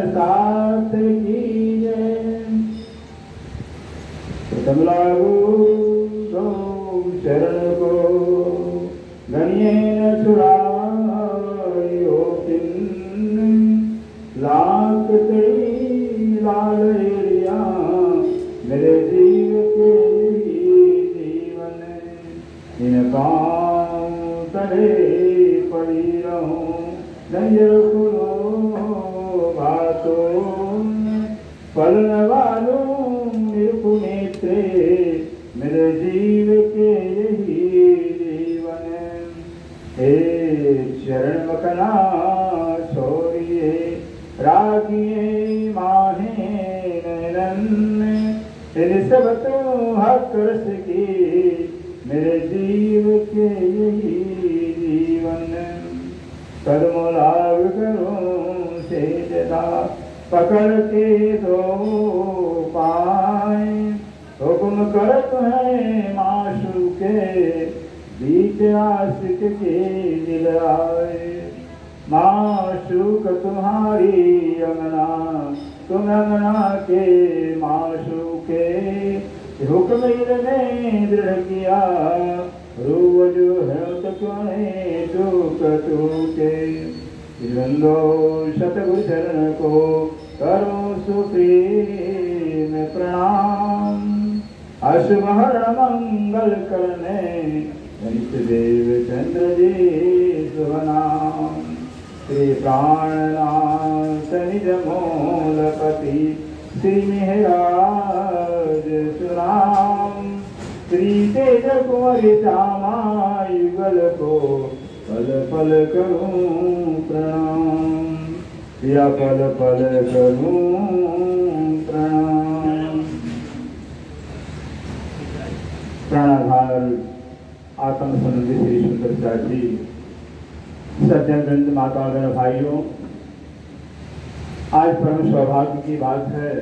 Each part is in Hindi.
साथ कीजिए प्रथम लागू दो चरण को गणिये न छुड़ायो किन लाख तेरी लाड़िया मेरे जीव के जीवन इन पाँव तले पड़ी रहूं नजर खुलो फलन वालों निर्पुनेत्रे मेरे जीव के यही जीवन हे शरण मकना छोड़िए रागिए माहे नैनन इन सब तो हक रस की मेरे जीव के यही जीवन कदम लाग करूं से जदा पकड़ के दो पाए हुक्म करत है माशू के बीच आशिक के दिल आए माशूक तुम्हारी अंगना तुम अंगना के माशू के हुक्म ने दृढ़ किया रूह जो है तो क्यों दुख टूटे रंगो सतगुरु चरण को करो सुप्रीम प्रणाम अशुभ हरण मंगल करने गणित देव चंद्र जी शुभ नाम श्री प्राणनाथ निज मूलपति श्री मेहराज सुनाम श्री तेज कुंवर श्यामा युगल को पल पल करूं प्रणाम या पल पल करूं प्रणाम। प्राणाधार आत्म संबंधी श्री सुंदर साथ जी सज्जन ग्रंथ मातागण भाइयों, आज परम सौभाग्य की बात है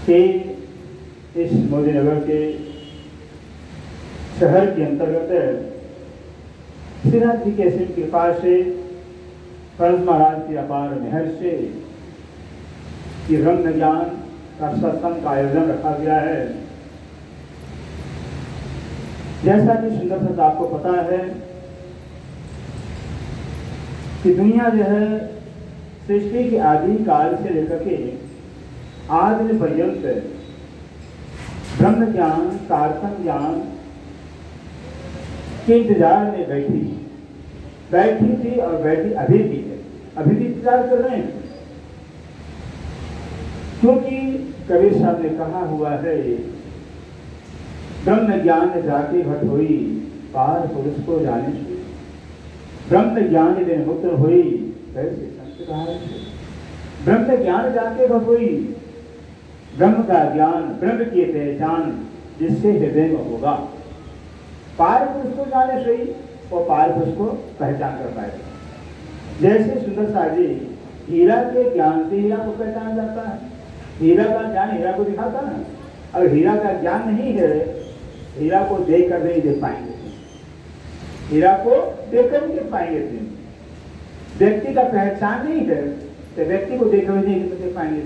कि इस मोदीनगर के शहर के अंतर्गत श्रीनाथ जी के असीम कृपा से परम महाराज की अपार मेहर से ब्रह्म ज्ञान का सत्संग का आयोजन रखा गया है। जैसा कि सुंदर सत आपको पता है कि दुनिया जो है सृष्टि के आदि काल से लेकर के आज पर्यंत ब्रह्म ज्ञान तारतम ज्ञान के इंतजार में बैठी थी और बैठी अभी भी है, अभी भी इंतजार कर रहे हैं। क्योंकि कबीर साहब ने कहा हुआ है ब्रह्म ज्ञान जाके घट हुई पार पुरुष को जाने से ब्रह्म ज्ञान दिन मुक्त हुई कैसे संत कहा ब्रह्म ज्ञान जाके घट हुई ब्रह्म का ज्ञान ब्रह्म की पहचान जिससे हृदय में होगा पार पुरुष को जाने से ही वो पार पुरुष को पहचान कर पाएगा। जैसे सुंदर साहब जी हीरा के ज्ञान से हीरा को पहचान जाता है, हीरा का ज्ञान हीरा को दिखाता है। अगर हीरा का ज्ञान नहीं है हीरा को देख कर नहीं देख पाएंगे, हीरा को देख कर नहीं देख पाएंगे। व्यक्ति का पहचान नहीं है तो व्यक्ति को देख कर नहीं देख पाएंगे।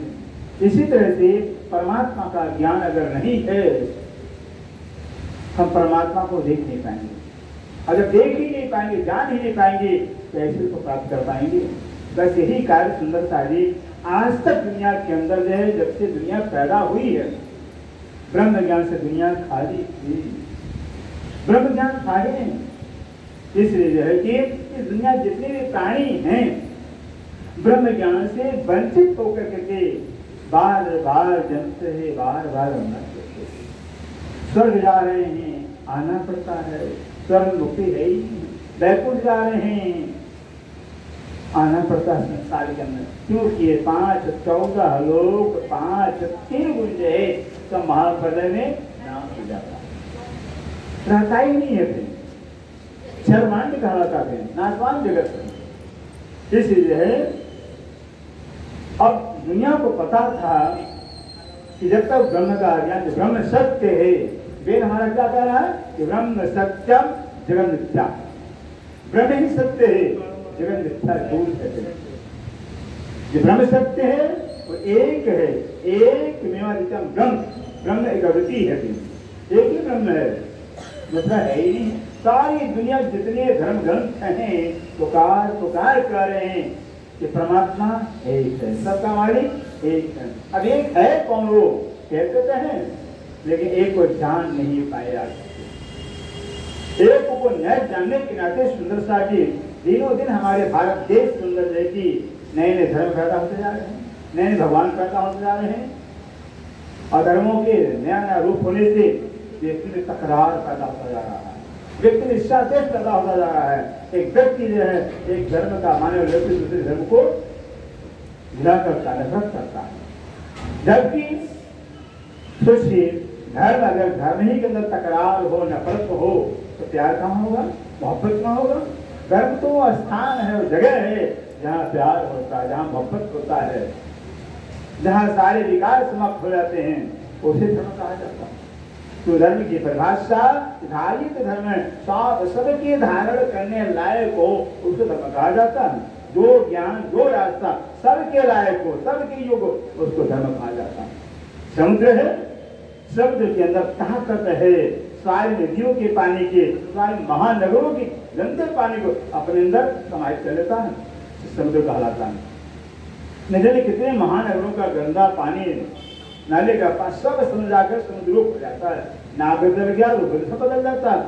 इसी तरह से परमात्मा का ज्ञान अगर नहीं है हम परमात्मा को देख नहीं पाएंगे। अगर देख ही नहीं पाएंगे जान ही नहीं पाएंगे तो ऐसे को प्राप्त कर पाएंगे। बस यही कार्य सुंदर साहब जी आज तक दुनिया के अंदर जो है जब से दुनिया पैदा हुई है ब्रह्म ज्ञान से दुनिया खाली थी, ब्रह्म ज्ञान खाली है। इसलिए जो है कि इस दुनिया जितने भी प्राणी हैं ब्रह्म ज्ञान से वंचित होकर के बार बार जन्मते हैं, बार बार मरते हैं। स्वर्ग जा रहे हैं आना पड़ता है, स्वर्ग मुक्ति है ही, बैकुंठ जा रहे हैं आना पड़ता है संसार के अंदर। क्योंकि 5 14 लोग 5 त्रिभुज है तो महाप्रलय में नाम हो जाता है, रहता ही नहीं है फिर शर्मांड कहलाता है नाशवान जगत में। इसलिए है अब दुनिया को पता था कि जब तक ब्रह्म का ज्ञान ब्रह्म सत्य है, वेद हमारा क्या कह रहा है कि ब्रह्म सत्यम जगत मिथ्या, ब्रह्म ही सत्य है जगत मिथ्या दूर है। जो ब्रह्म सत्य है वो एक है, एक मेवादितम ब्रह्म, ब्रह्म एक अवृत्ति है, एक ही ब्रह्म है, दूसरा है ही नहीं। सारी दुनिया जितने धर्म ग्रंथ हैं पुकार पुकार कर रहे हैं कि परमात्मा एक है, सबका मालिक एक है। अब एक है कौन, वो कहते तो हैं लेकिन एक को जान नहीं पाया। एक को न जानने के नाते सुंदर सा जी दिनों दिन हमारे भारत देश सुंदर है कि नए नए धर्म पैदा होते जा रहे हैं, नए नए भगवान पैदा होते जा रहे हैं, और धर्मों के नया नया रूप होने से व्यक्ति में तकरार पैदा होता जा रहा है, व्यक्ति में इच्छा देश पैदा होता जा रहा है। एक व्यक्ति जो है एक धर्म का मानव व्यक्ति दूसरे धर्म को घृणा करता है, नफरत करता है। जबकि सोचिए धर्म, अगर धर्म ही के अंदर तकरार हो, नफरत हो तो प्यार कहाँ होगा, मोहब्बत कहाँ होगा। धर्म तो स्थान है, वो जगह है जहाँ प्यार होता है, जहाँ मोहब्बत होता है, जहाँ सारे विकार समाप्त हो जाते हैं, उसे धर्म कहा जाता है। तो धर्म की परिभाषा धारित धर्म सबके धारण करने लायक हो उसे धर्म कहा जाता है। जो ज्ञान जो रास्ता सबके लायक हो, सबके योग हो, उसको धर्म कहा जाता है। समुद्र है, समुद्र के अंदर ताकत है, सारी नदियों के पानी के, सारे महानगरों के गंदे पानी को अपने अंदर समाहित कर लेता है, समुद्र कहलाता है। न जाने कितने महानगरों का गंदा पानी, नाले का पानी सब समुद्र जाकर समुद्र रूप हो जाता है। नाग बदल गया रूप सब बदल जाता है,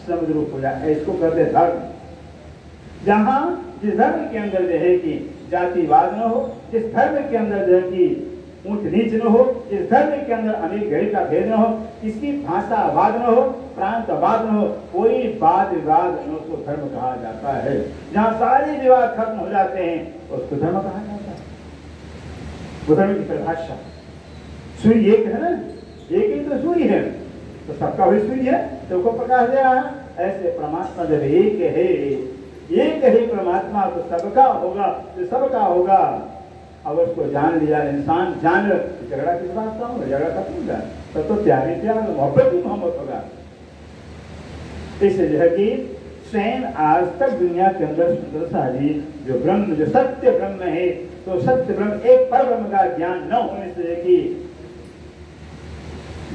समुद्र रूप हो जाता है। इसको कहते हैं धर्म। जहाँ जिस धर्म के अंदर जो है कि जातिवाद न हो, जिस धर्म के अंदर जो है कि ऊंच नीच न हो, जिस धर्म के अंदर अमीर गरीब का भेद न हो, किसी भाषावाद न हो, प्रांतवाद न हो, कोई वाद विवाद न हो, उसको धर्म कहा जाता है। जहाँ सारे विवाद खत्म हो जाते हैं उसको धर्म कहा जाता है। वो धर्म की परिभाषा सूर्य एक है ना, एक ही तो सूर्य है, तो सबका भी सूर्य है, सबको प्रकाश दे रहा है। ऐसे परमात्मा जब एक है, एक ही परमात्मा तो सबका होगा, तो सबका होगा। अगर उसको जान लिया इंसान, जान झगड़ा किस बात का होगा, झगड़ा खत्म हो जाए, तब तो प्यार ही प्यार, मोहब्बत ही मोहब्बत होगा। इसलिए जो है कि स्वयं आज तक दुनिया के अंदर सुंदर सा जी जो ब्रह्म, जो सत्य ब्रह्म है, तो सत्य ब्रह्म एक पर ब्रह्म का ज्ञान न होने से कि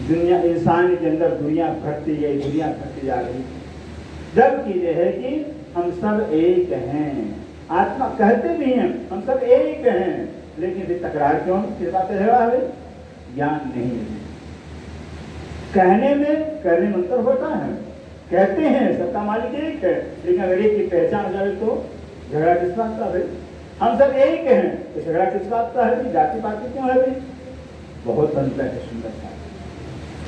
दुनिया इंसान के अंदर दुनिया घटती गई, दुनिया घटती जा रही। जबकि यह है कि हम सब एक हैं, आत्मा कहते भी हैं हम सब एक हैं, लेकिन फिर तकरार क्यों, किस बात पे झगड़ा है, ज्ञान नहीं है। कहने में करने में अंतर होता है, कहते हैं सबका मालिक एक है, लेकिन अगर एक की पहचान हो जाए तो झगड़ा किस बात का है। हम सब एक हैं तो झगड़ा किस बात का है, जाति पाति क्यों है भाई, बहुत अंतर है। सुंदर सा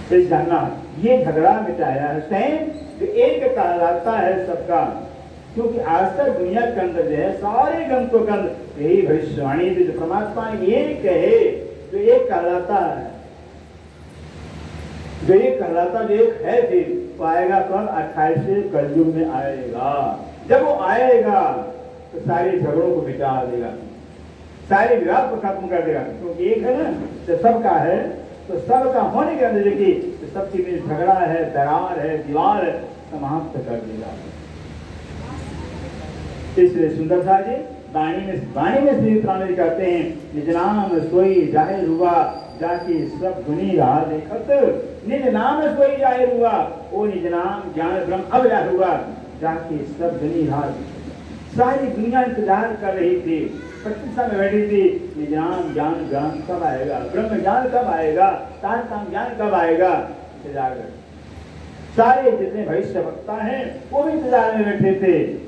इस जानना ये झगड़ा मिटाया है स्वयं जो एक कहलाता है सबका। क्योंकि आज तक दुनिया के अंदर जो है सारे ग्रंथों के अंदर यही भविष्यवाणी जो परमात्मा एक है, जो एक कहलाता है, जो एक कहलाता, जो एक है, फिर वो आएगा कब, 28वें कलयुग में आएगा। जब वो आएगा तो सारे झगड़ों को मिटा देगा, सारे विवाद को खत्म कर देगा। क्योंकि एक है ना, तो सबका है, तो सबका होने के अंदर देखिए तो सबके बीच झगड़ा है, दरार है, दीवार है, समाप्त कर देगा। इसलिए सुंदर सा जी वाणी में श्री प्राणी कहते हैं, निज नाम सोई जाहिर हुआ, जाके सब गुनी रहा देखत, निज नाम सोई जाहिर हुआ, ओ निज नाम ज्ञान ब्रह्म अब जाहिर हुआ, जाके सब गुनी रहा। सारी दुनिया इंतजार कर रही थी, प्रतीक्षा में बैठी थी, निज नाम ज्ञान ज्ञान कब आएगा, ब्रह्म ज्ञान कब आएगा, तारतम ज्ञान कब आएगा, इंतजार कर। सारे जितने भविष्य वक्ता हैं वो भी इंतजार में बैठे थे।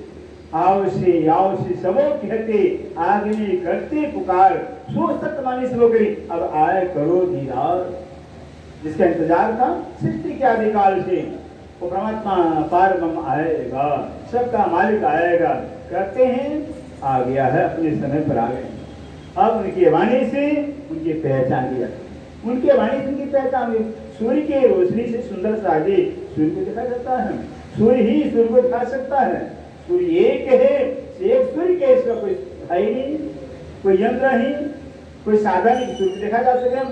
आवश्य सबो कहते आगे करते पुकार, सो सत्य मानी सब करी, अब आए करो दीदार। जिसका इंतजार था सृष्टि के आदिकाल से, वो परमात्मा पार ब्रह्म आएगा, सबका मालिक आएगा। कहते हैं आ गया है, अपने समय पर आ गए। अब उनकी वाणी से उनकी पहचान की जाती है, उनके वाणी से उनकी पहचान हुई। सूर्य की रोशनी से सुंदर सागे सूर्य को दिखा जाता है, सूर्य ही सूर्य को दिखा सकता है। सूर्य एक है, एक सूर्य के इसका कोई है ही नहीं, कोई यंत्र ही, कोई साधन नहीं सूर्य देखा जा सके।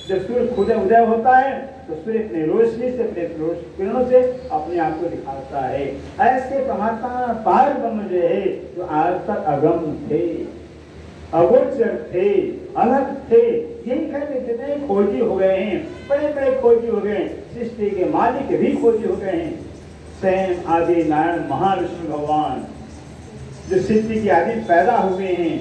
जब सूर्य खुद उदय होता है तो सूर्य अपने रोशनी से, अपने किरणों से अपने आप को दिखाता है। ऐसे परमात्मा पार ब्रह्म जो है, जो आज तक अगम थे, अगोचर थे, अलग थे, यही कहते जितने खोजी हो गए हैं, बड़े बड़े खोजी हो गए, सृष्टि के मालिक भी खोजी हो गए हैं। स्वयं आदि नारायण महाविष्णु भगवान जो सृष्टि की आदि पैदा हुए हैं,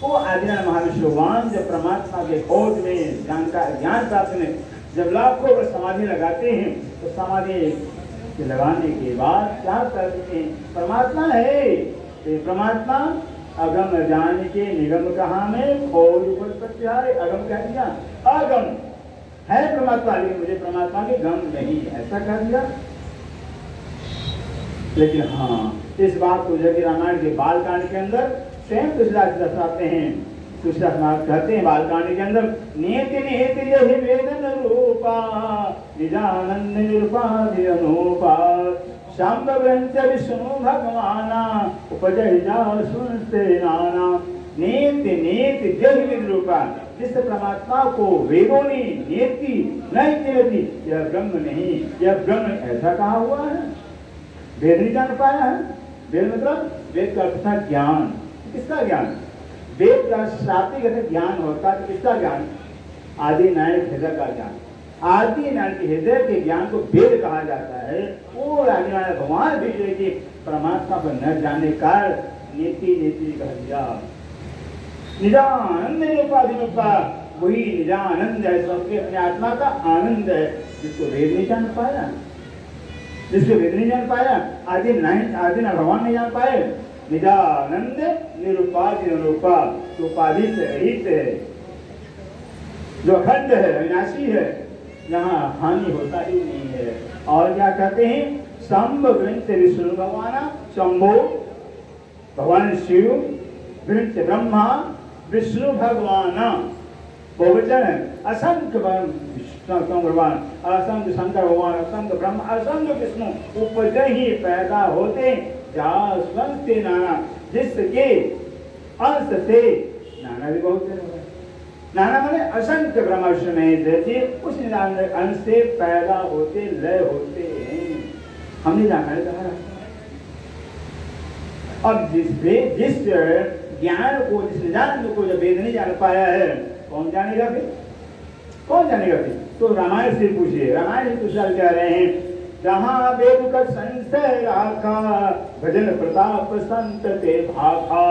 वो आदिनारायण महाविष्णु भगवान जब परमात्मा के खोज में ज्ञान प्राप्त में जब लाखों वर्ष समाधि लगाते हैं, तो समाधि लगाने के बाद क्या करते हैं? परमात्मा है, तो परमात्मा अगम जान के निगम कहा में खोज प्रत्याय, अगम कह दिया, अगम है परमात्मा, लेकिन मुझे परमात्मा के गम नहीं, ऐसा कह दिया। लेकिन हाँ, इस बात को जबकि रामायण के बालकांड के अंदर स्वयं तुलसीदास दर्शाते हैं। तुलसीदास महाराज कहते हैं बालकांड के अंदर, नियति नियति यही वेदन रूपा निजानंद निरूपाधि अनुपा शाम्भवंच विष्णु भगवाना उपजहि जा सुनते नाना। नियति नियति यही वेद रूपा, जिस परमात्मा को वेदों ने नियति नहीं नियति, यह ब्रह्म नहीं, यह ब्रह्म ऐसा कहा हुआ है, वेद नहीं जान पाया है। वेद मतलब वेद का अर्थ था ज्ञान। किसका ज्ञान? वेद का शाब्दिक ज्ञान होता है। किसका ज्ञान? आदि नारायण हृदय का ज्ञान। आदि नारायण के हृदय के ज्ञान को वेद कहा जाता है। वो आदि नारायण भगवान भी जो कि परमात्मा पर न जाने का नीति नीति कह दिया। निजानंद निरूपा, वही निजानंद है, सबके अपने आत्मा का आनंद है, जिसको वेद नहीं जान पाया, जिसको वेद नहीं जान पाया, आदि नारायण भगवान नहीं जान पाए। निजानंद निरूपाधि अनुपा, जो उपाधि से रहित है, जो अखंड है, अविनाशी है, यहाँ हानि होता ही नहीं है। और क्या कहते हैं? शंभ ग्रंथ विष्णु भगवान, शंभो भगवान शिव, ग्रंथ ब्रह्मा विष्णु भगवान, बहुवचन है, असंख्य भगवान, असंख्य शंकर भगवान, असंख्य ब्रह्म, असंख्य विष्णु, उपज ही पैदा होते से नाना, जिसके अंश से नाना भी बहुत है। नाना माने असंख्य ब्रह्म विष्णु में जैसे उस अंश से पैदा होते लय होते हैं। हमने जाना है कहा। अब जिस ज्ञान को, जिस निजान को जब वेद नहीं जान पाया है, कौन जानेगा फिर? कौन जानेगा फिर? तो रामायण से पूछिए। रामायण कुशल कह रहे हैं, जहाँ वेद का संशय राखा, भजन प्रताप संत ते भाखा।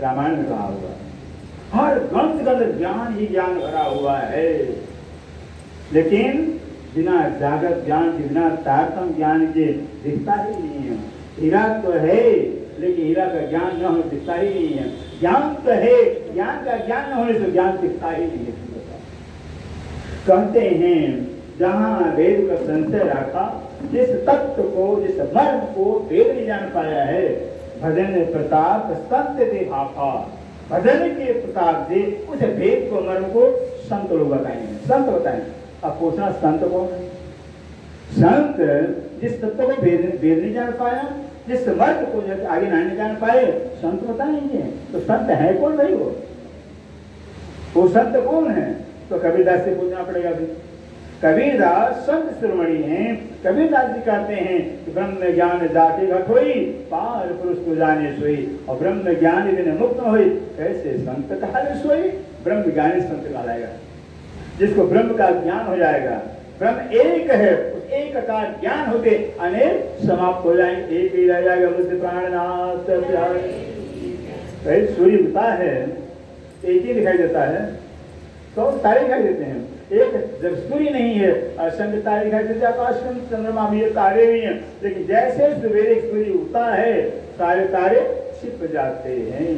रामायण में कहा हुआ हर ग्रंथ का ज्ञान ही ज्ञान भरा हुआ है, लेकिन बिना जागृत ज्ञान के, बिना तारतम ज्ञान के दिखता ही नहीं है। हीरा तो है, लेकिन हीरा का ज्ञान न होने दिखता ही नहीं है। ज्ञान तो है, ज्ञान का ज्ञान न होने से ज्ञान दिखता ही नहीं है। कहते हैं जहाँ वेद का संशय रखा, जिस तत्व को, जिस मर्म को वेद नहीं जान पाया है, भजन प्रताप संत दे भाखा, भजन के प्रताप से उस वेद को, मर्म को संत लोग बताएंगे, संत बताएंगे। अब पूछना संत कौन है? संत जिस तत्व को वेद नहीं जान पाया, जिस मर्म को आगे नहीं जान पाए, संत बताएंगे। तो संत है कौन भाई? वो संत कौन है? तो कबीरदास से पूछना पड़ेगा भी। कबीरदास संत शिरोमणि हैं। कबीरदास जी कहते हैं कि ब्रह्म ज्ञान जाति घट होई, पार पुरुष को जाने सोई, और ब्रह्म ज्ञान बिन मुक्त होई, कैसे संत कहावे सोई। ब्रह्म ज्ञानी संत कहलाएगा, जिसको ब्रह्म का ज्ञान हो जाएगा। ब्रह्म एक है, उस एक का ज्ञान होते अनेक समाप्त हो जाएंगे, एक ही रह जाएगा। मुझसे प्राणनाथ सूर्य उगता है, एक ही दिखाई देता है, तो तारे दिखाई देते हैं। एक जब सूर्य नहीं है, असंख्य तारे दिखाई देते, आकाश में चंद्रमा भी है, तारे भी हैं, लेकिन जैसे सवेरे सूर्य उगता है, सारे तारे छिप जाते हैं,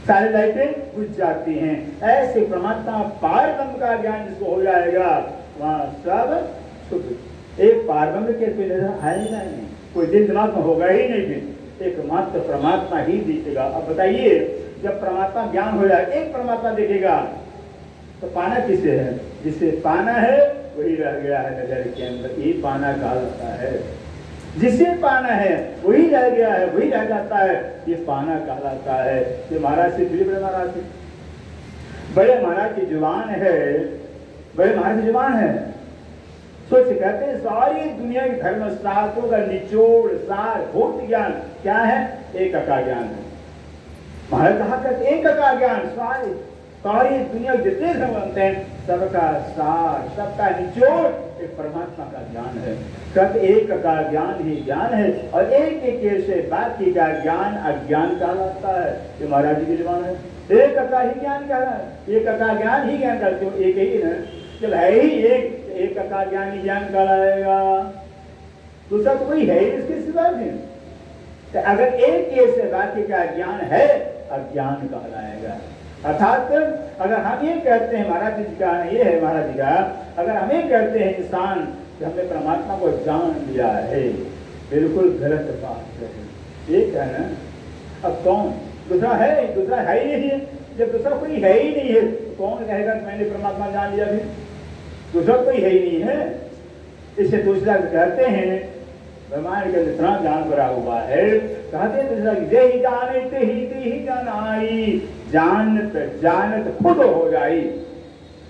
सारे लाइटें बुझ जाती हैं। ऐसे परमात्मा पार ब्रह्म का ज्ञान जिसको हो जाएगा, वहाँ सब सुख। एक पार ब्रह्म के कोई नजर है ही नहीं, कोई दिल दिमाग में होगा ही नहीं, फिर एक मात्र परमात्मा ही दिखेगा। अब बताइए, जब परमात्मा ज्ञान हो जाए, एक परमात्मा दिखेगा, तो पाना किसे है? जिसे पाना है वही रह गया है नजर के अंदर, ये पाना कहलाता है। जिसे पाना है वही रह गया है, वही रह जाता है, ये पाना कहलाता है। ये महाराज से बड़े महाराज से, बड़े महाराज की जुबान है, वही हमारी जुबान है। सोच कहते हैं सारी दुनिया के धर्म शास्त्रों का निचोड़ सार भूत ज्ञान क्या है? एक का ज्ञान है। महाराज कहा कहते एक का ज्ञान सारी दुनिया जितने धर्म बनते हैं सबका सार सबका निचोड़ एक परमात्मा का ज्ञान है। कहते एक का ज्ञान ही ज्ञान है और एक एक से बाकी का ज्ञान अज्ञान कहलाता है। ये महाराज जी की जुबान है। एक का ही ज्ञान कहना है, एक का ज्ञान ही ज्ञान करते हो, एक ही ना जब है ही एक का ज्ञान ही ज्ञान कहलाएगा, दूसरा तो कोई है ही इसके सिवा नहीं। तो अगर एक से बाकी का ज्ञान है अज्ञान कहलाएगा। अर्थात अगर हम ये कहते हैं महाराज जी का ये है महाराज जी का, अगर हम ये कहते हैं इंसान कि हमने परमात्मा को जान लिया है, बिल्कुल गलत बात है। ये कहना अब कौन दूसरा है ही नहीं है। जब दूसरा कोई है ही नहीं है तो कौन कहेगा कि मैंने परमात्मा जान लिया? भी दूसरा कोई है ही नहीं है। इससे दूसरा कहते हैं ब्रह्मांड के इतना ज्ञान भरा हुआ है, कहते हैं दूसरा जे ही जाने ते ही जानाई, जानत खुद हो जाई।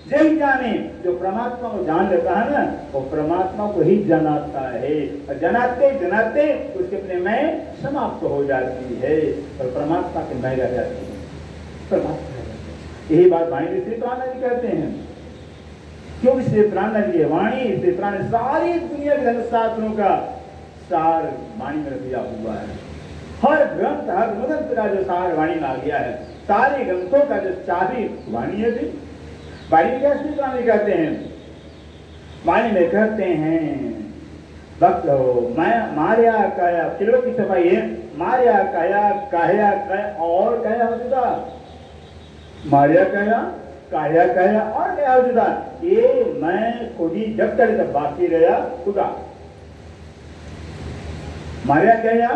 जे ही जाने जो परमात्मा को जान लेता है ना वो परमात्मा को ही जनाता है और जनाते जनाते उसके अपने मैं समाप्त हो जाती है और परमात्मा के मैं रह जाती है। परमात्मा यही बात वाणी श्री प्राण जी कहते हैं। क्योंकि श्री प्राण जी की वाणी श्री प्राण सारी दुनिया के धर्मशास्त्रों का सार वाणी में दिया हुआ है। हर ग्रंथ हर ग्रंथ का जो सार वाणी में आ गया है, सारे ग्रंथों का जो चाबी वाणी है। भी वाणी में क्या श्री प्राण कहते हैं? वाणी में कहते हैं भक्त मैं मारिया काया किलो की सफाई है, मारिया काया काया और काया हो जुदा, मारिया काया काया काया और क्या हो जुदा। ये मैं खुद ही जब तक जब बाकी रहा खुदा मारिया काया।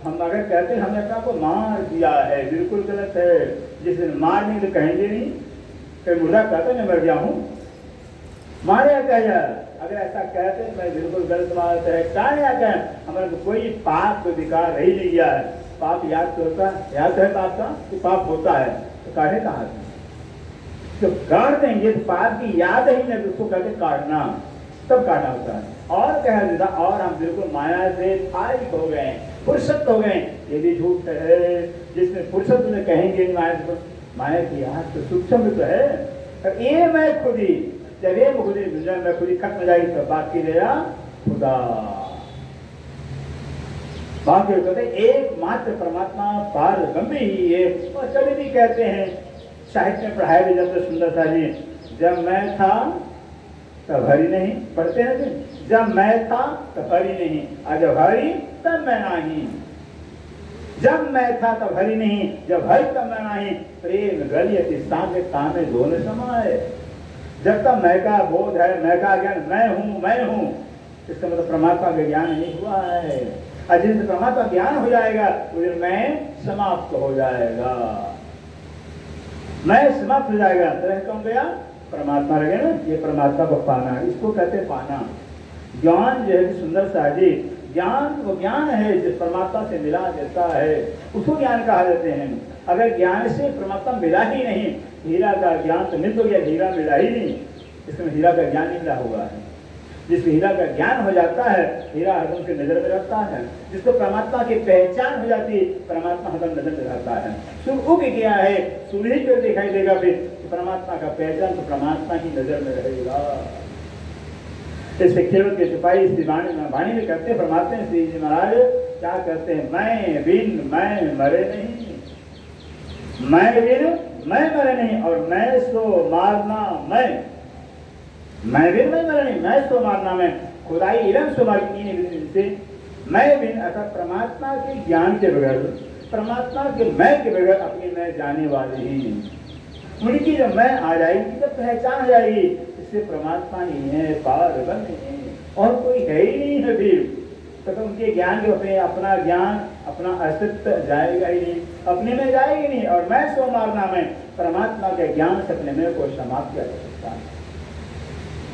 हम अगर कहते हैं हमने अपना को मार दिया है, बिल्कुल गलत है। जिस दिन मार नहीं तो कहेंगे नहीं, फिर मुर्दा कहते मैं मर गया हूं। मारिया काया अगर ऐसा कहते हैं मैं बिल्कुल गलत बात है। क्या हमारा तो कोई पाप को विकार रही नहीं गया है। पाप याद तो होता है, याद है पाप का कि पाप होता है तो काढ़े कहाँ से तो काट देंगे। पाप की याद ही नहीं उसको कहते काटना, तब काटना होता है। और कह देता और हम बिल्कुल माया से फारिग हो गए, फुर्सत हो गए। ये भी झूठ है। जिसमें फुर्सत में कहेंगे माया की याद तो सूक्ष्म तो है। और ये मैं खुद ही जब ये खुद ही दुनिया में खुद ही खत्म हो जाएगी तो बाकी रहा खुदा। बाकी कहते एकमात्र परमात्मा पारगम्य ही है। और कभी भी कहते हैं साहित्य में पढ़ाया भी जाता सुंदर सा जी, जब मैं था तब हरि नहीं, पढ़ते हैं जी, जब मैं था तब हरि नहीं, और जब हरि तब मैं नहीं। जब मैं था तब हरि नहीं, जब हरि तब मैं नहीं। प्रेम गलियति सामे तामे दोनों समाए। जब तक मैं का बोध है, मैं का ज्ञान, मैं हूं, इसका मतलब परमात्मा का ज्ञान नहीं हुआ है। और जिनसे परमात्मा ज्ञान हो जाएगा वो दिन मैं समाप्त हो जाएगा। मैं समाप्त हो जाएगा तो रह कौन गया? परमात्मा रह गया ना। ये परमात्मा को पाना, इसको कहते पाना। ज्ञान जो है सुंदर सा जी, ज्ञान वो ज्ञान है जिस परमात्मा से मिला देता है, उसको ज्ञान कहा देते हैं। अगर ज्ञान से परमात्मा मिला ही नहीं, हीरा का ज्ञान तो मिल तो गया, हीरा मिला ही नहीं, इसमें हीरा का ज्ञान नहीं मिला हुआ है। जिसको हीरा का ज्ञान हो जाता है, हीरा हरदम के नजर में रहता है। जिसको परमात्मा की पहचान हो जाती है, परमात्मा हरदम नजर में रहता है। सूर्य उग गया है, सूर्य ही दिखाई देगा, फिर परमात्मा का पहचान तो परमात्मा ही नजर में रहेगा। इससे केवल के सिपाही इस वाणी में कहते हैं, फरमाते हैं श्री जी महाराज क्या कहते हैं? मैं बिन मैं मरे नहीं, मैं बिन मैं मरे नहीं, और मैं सो मारना मैं बिन मैं मरे नहीं, मैं सो मारना मैं, खुदाई इलम सो मारी से मैं बिन अर्थात परमात्मा के ज्ञान के बगैर, परमात्मा के मैं के बगैर अपनी मैं जाने वाले ही उनकी जब मैं आ जाएगी जब पहचान आ जाएगी, इससे परमात्मा ही है, पारब्रह्म है, और कोई है ही नहीं है। फिर तो उनके ज्ञान के अपने अपना ज्ञान अपना अस्तित्व जाएगा ही नहीं, अपने में जाएगी नहीं। और मैं सो मारना में परमात्मा के ज्ञान से अपने में को समाप्त किया जा सकता है।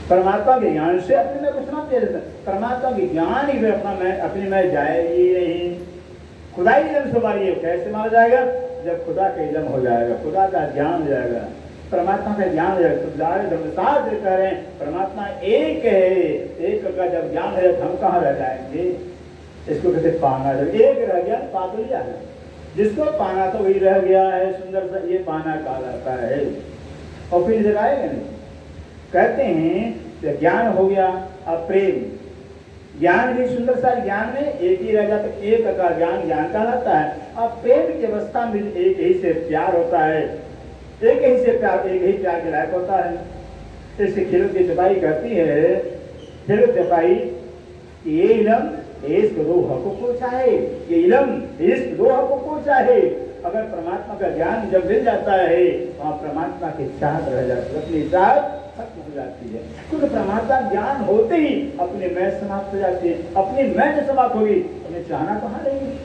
परमात्मा के ज्ञान से अपने में को समाप्त किया जा सकता है। परमात्मा के ज्ञान ही अपना मैं अपने में जाएगी नहीं। खुदाई जब से मारिए कैसे मारा जाएगा? जब खुदा का इल्म हो जाएगा, खुदा का ज्ञान हो जाएगा। परमात्मा का ज्ञान है। धर्मशास्त्र कह रहे हैं परमात्मा एक है, एक का जब ज्ञान है हम कहाँ रह जाएंगे। इसको कहते पाना, जब एक रह गया पा तो लिया है, जिसको पाना तो वही रह गया है, सुंदर सा ये पाना कहलाता है। और फिर इधर आएगा नहीं, कहते हैं ज्ञान हो गया, अब प्रेम, ज्ञान भी सुंदर सा ज्ञान में एक ही रह जाता, एक का ज्ञान ज्ञान कहलाता है। अब प्रेम की अवस्था में एक ही से प्यार होता है, एक ही से प्यार, एक ही प्यार के लायक होता है। इससे खिलो की सिपाही कहती है, खिलो सिपाही ये इलम इश्क दो हकों को चाहे, ये इलम इश्क दो हकों को चाहे। अगर परमात्मा का ज्ञान जब मिल जाता है वहाँ परमात्मा की चाहत रह जाती है, अपनी चाहत खत्म हो जाती है। क्योंकि परमात्मा ज्ञान होते ही अपनी मैं समाप्त हो जाती है। अपनी मैं जो समाप्त होगी अपनी चाहना कहाँ रहेगी,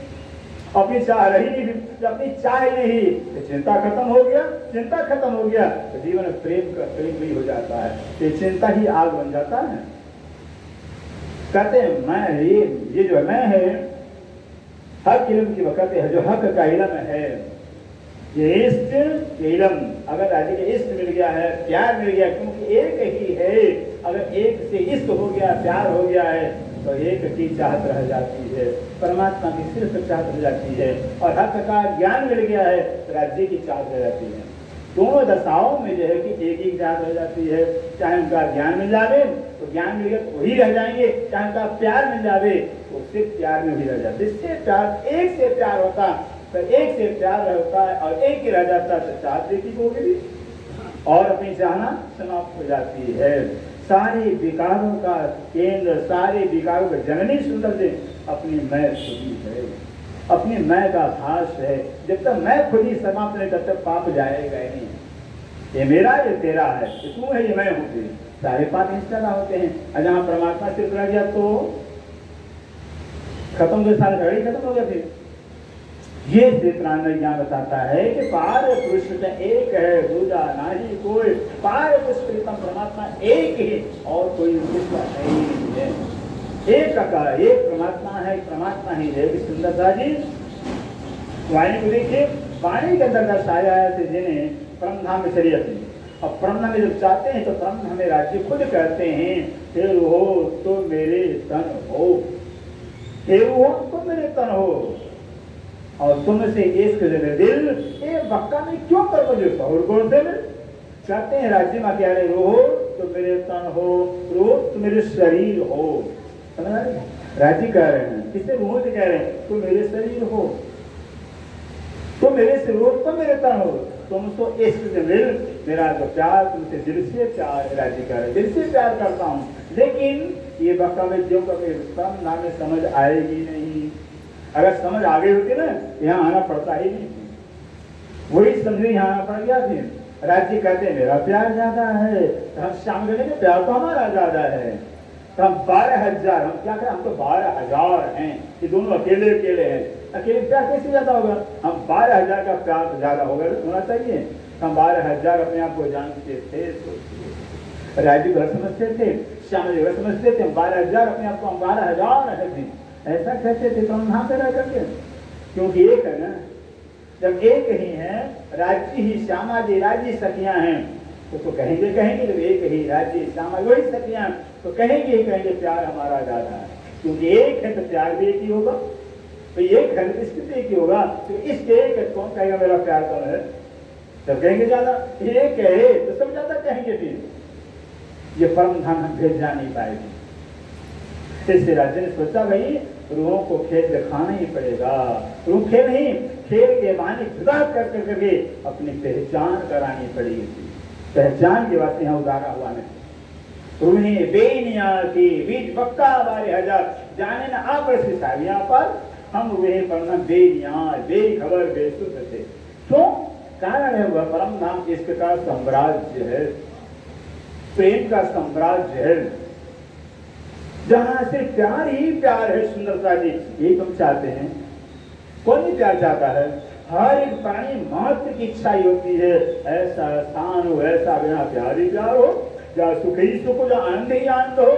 अपनी चाह रही नहीं, जब अपनी चाह ही नहीं तो चिंता खत्म हो गया, चिंता खत्म हो गया तो जीवन में प्रेम का प्रेम भी हो जाता है, ये चिंता ही आग बन जाता है। कहते हैं मैं ये जो मैं है हक इल्म की वक़्त है, जो हक का इल्म है, ये इश्क ये इल्म, अगर राज्य के इश्क मिल गया है, प्यार मिल गया, क्योंकि एक ही है, अगर एक से इश्क हो गया, प्यार हो गया है तो एक की चाहत रह जाती है, परमात्मा की सिर्फ चाहत रह जाती है। और हक का ज्ञान मिल गया है तो राज्य की चाहत रह जाती है। दोनों दशाओं में जो है कि एक ही चाहत रह जाती है। चाहे उनका ज्ञान मिल जावे तो ज्ञान मिल गया तो वही रह जाएंगे, चाहे उनका प्यार मिल जावे तो उससे प्यार में भी रह जाते। जिससे प्यार एक से प्यार होता तो एक से प्यार होता है और एक ही रह जाता तो चाहत देखी होगी भी और अपनी चाहना समाप्त हो जाती है। सारे विकारों का केंद्र, सारे विकारों का जननी सुंदर से अपनी मैं खुदी है, अपनी मैं का भाष है। जब तक मैं खुद ही समाप्त नहीं तब तक पाप जाएगा ही नहीं। ये मेरा ये तेरा है, ये तू है ये मैं हूँ, सारे पाप इस तरह होते हैं। और जहाँ परमात्मा सिर्फ रह गया तो खत्म हो, सारे झगड़े खत्म हो गए। फिर ये चित्रानंद ज्ञान बताता है कि पार पुरुष एक है, दूजा नहीं कोई, पार पुरुष प्रीतम परमात्मा एक ही और कोई दूसरा नहीं है। एक का एक परमात्मा है, परमात्मा ही है। सुंदरता जी वाणी को देखिए, वाणी के अंदर दर्शाया है जिन्हें परमधाम में चली जाती है। अब परमधाम में जब चाहते हैं तो परम हमें राज्य खुद कहते हैं, हे हो तो मेरे तन हो, हे हो तो मेरे तन हो, और तुमसे इश्क दिल ये बक्का में क्यों कर मुझे और कौन से कहते हैं राज्य में क्या रहे, रोहो तो मेरे तन हो, रो तो मेरे शरीर हो। राज्य कह रहे हैं, किससे मुंह से कह रहे हैं, तुम मेरे शरीर हो, तुम मेरे से रो तो मेरे तन हो, तुम तो इश्क से मिल, मेरा जो प्यार तुमसे दिल से प्यार, राज्य कह रहे दिल से प्यार करता हूँ। लेकिन ये बक्का में जो कभी नाम में समझ आएगी नहीं। अगर समझ आ गई होती ना यहाँ आना पड़ता ही नहीं, वही समझे यहाँ आना पड़ गया। फिर राज्य कहते हैं मेरा प्यार ज्यादा है, तो हम शाम के प्यार तो हमारा ज्यादा है, तो हम 12,000, हम क्या करें, हम तो 12,000 हैं, ये दोनों अकेले अकेले हैं। अकेले प्यार कैसे ज्यादा होगा, हम 12,000 का प्यार तो ज्यादा होगा होना चाहिए। हम 12,000 अपने आप को जानते थे, राज्य घर समझते थे, श्याम जी घर समझते थे, हम 12,000 अपने आप को हम 12,000 थे, ऐसा कहते थे। तो हम यहाँ पे रह करके, क्योंकि एक है ना, जब एक ही है, राज्य ही श्यामा जी राज्य सखियां हैं, तो कहेंगे कहेंगे जब एक ही राज्य श्यामा वही सखियां तो कहेंगे कहेंगे प्यार हमारा ज्यादा है। क्योंकि एक है तो प्यार भी एक ही होगा, तो एक है तो इसके एक ही होगा, तो इसके एक है कौन कहेगा मेरा प्यार कौन है, सब कहेंगे ज्यादा। एक है तो सब ज्यादा कहेंगे। फिर ये परम धाम हम भेज जा नहीं पाएगी। इससे राज्य ने सोचा भाई रूहों को खेल दिखाना ही पड़ेगा। रूह खेल नहीं, खेल के माने खुदा कर करके अपनी पहचान करानी पड़ेगी। पहचान के वास्ते यहाँ उतारा हुआ नहीं। रूहें बेनिया की बीच पक्का बारे हजार जाने ना आप से सारियां पर हम रूहें पढ़ना बेनिया बेखबर बेसुध थे। क्यों? कारण है वह परम नाम इश्क का साम्राज्य है, प्रेम का साम्राज्य है, जहां सिर्फ प्यार ही प्यार है। सुंदरता जी यही तुम चाहते हैं, कौन नहीं प्यार चाहता है? हर एक प्राणी मात्र की इच्छा ही होती है ऐसा स्थान हो, ऐसा बिना प्यार ही प्यार हो, जहाँ सुख ही सुख हो, जहाँ आनंद ही आनंद हो,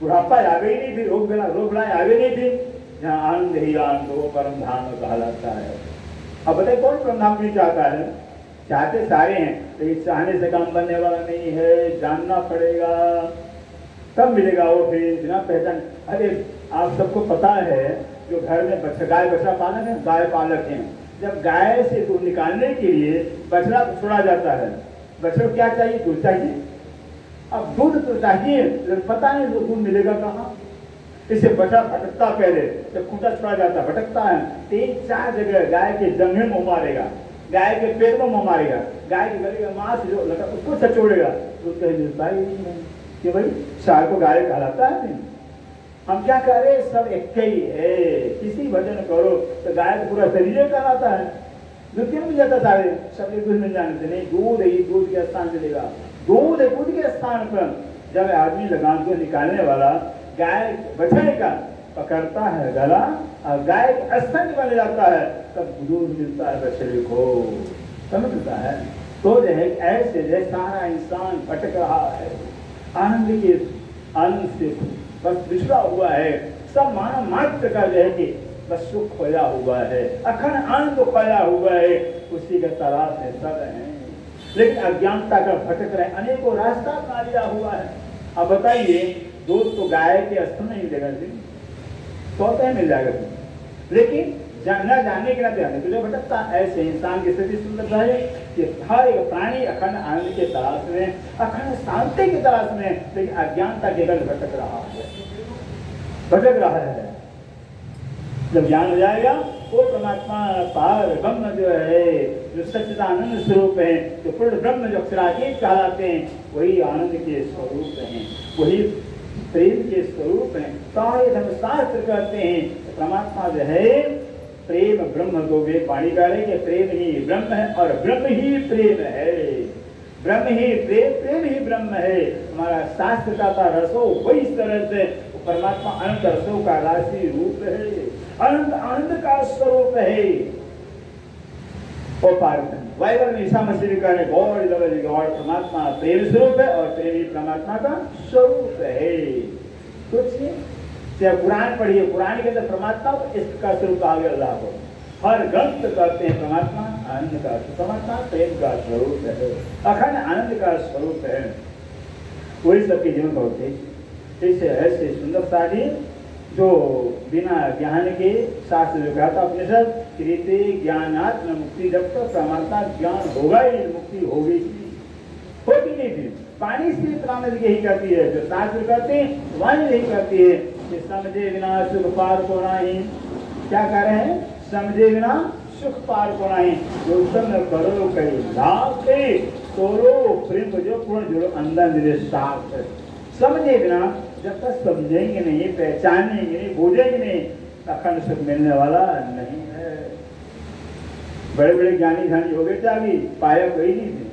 बुढ़ापा आवे ही नहीं, फिर रोग बिना रोग बिना आवे नहीं, फिर जहाँ आनंद ही आनंद हो परम धाम कहलाता है। अब बताइए कौन परम धाम नहीं चाहता है? चाहते सारे हैं, लेकिन चाहने से काम बनने वाला नहीं है, जानना पड़ेगा तब मिलेगा वो फिर बिना पहचान। अरे आप सबको पता है जो घर में बच्चा गाय बछड़ा पालक है, गाय पालक हैं, जब गाय से दूध निकालने के लिए बछड़ा छोड़ा जाता है, बछड़े को क्या चाहिए? दूध चाहिए। अब दूध तो चाहिए लेकिन पता नहीं वो दूध मिलेगा कहाँ। इसे बछड़ा भटकता, पहले जब खूंटा छोड़ा जाता भटकता है, 3-4 जगह गाय के जंघे में मुंह मारेगा, गाय के पेट में मुंह मारेगा, गाय के गले का मांस जो लगा उसको छचोड़ेगा, दूध कहीं मिलता ही नहीं है कि भाई सार को गाय कहलाता है। नहीं, हम क्या कह रहे सब एक ही है। किसी भजन करो तो गाय तो पूरा शरीर कहलाता है, दूध क्यों मिल जाता सारे सब दूध मिल जाने से नहीं, दूध ही दूध के स्थान मिलेगा, दूध दूध के स्थान पर जब आदमी लगाम को निकालने वाला गाय बछड़े का पकड़ता है गला और गाय का स्तन बन जाता है, तब दूध मिलता है बछड़े को, समझता है। तो जो है ऐसे जो सारा इंसान भटक रहा है, आनंद के आनंद से बस बिछड़ा हुआ है, सब मानव मात्र का जो है कि बस सुख खोया हुआ है, अखंड आनंद खोया हुआ है, उसी का तलाश है सब है, लेकिन अज्ञानता का भटक रहे, अनेकों रास्ता बना लिया हुआ है। अब बताइए दूध तो गाय के स्तन नहीं मिलेगा, तो मिल जाएगा, लेकिन न जानने के ना ध्यान तुझे भटकता। ऐसे इंसान की स्थिति सुंदरता है कि हर एक प्राणी अखंड आनंद के तलाश में, अखंड शांति की तलाश में, लेकिन अज्ञानता के गल भटक रहा है। जब ज्ञान हो जाएगा वो परमात्मा पार ब्रह्म जो है, जो सच्चिदानंद स्वरूप है, जो पूर्ण ब्रह्म जो अक्षरातीत कहलाते हैं, वही आनंद के स्वरूप हैं, वही प्रेम के स्वरूप हैं। सारे धर्मशास्त्र कहते हैं परमात्मा जो है प्रेम ब्रह्म, दो वेद वाणी कह रहे कि प्रेम ही ब्रह्म है और ब्रह्म ही प्रेम है, ब्रह्म ही प्रेम, प्रेम ही ब्रह्म है। हमारा शास्त्र का था रसो वही तरह से परमात्मा अनंत रसों का राशि रूप है, अनंत आनंद का स्वरूप है। और बाइबल में ईसा मसीह का गॉड गॉड परमात्मा प्रेम स्वरूप है और प्रेम ही परमात्मा का स्वरूप है। सोचिए चाहे कुरान पढ़िए, कुरान के अंदर परमात्मा को इसका स्वरूप कहा गया, अल्लाह को हर ग्रंथ कहते हैं परमात्मा आनंद का, परमात्मा प्रेम का स्वरूप है, अखंड आनंद का स्वरूप है, वही सबके जीवन होते। ऐसे ऐसे सुंदर सारी जो बिना ज्ञान के शास्त्र जो कहता अपने सब कृति ज्ञानात्म मुक्ति, जब तक परमात्मा ज्ञान होगा ही मुक्ति होगी नहीं थी। पानी से प्राणद यही करती है, जो शास्त्र करते हैं वाणी यही करती है कि समझे बिना सुख पार को नहीं, क्या कह रहे हैं? समझे बिना सुख पार को नहीं, जो उत्तम करो कई लाभ तोरो प्रेम जो पूर्ण जुड़ो अंदर मेरे साथ है। समझे बिना जब तक समझेंगे नहीं, पहचानेंगे नहीं, बूझेंगे नहीं, अखंड सुख मिलने वाला नहीं है। बड़े बड़े ज्ञानी ध्यानी हो गए थे, अभी पाया कोई नहीं थे,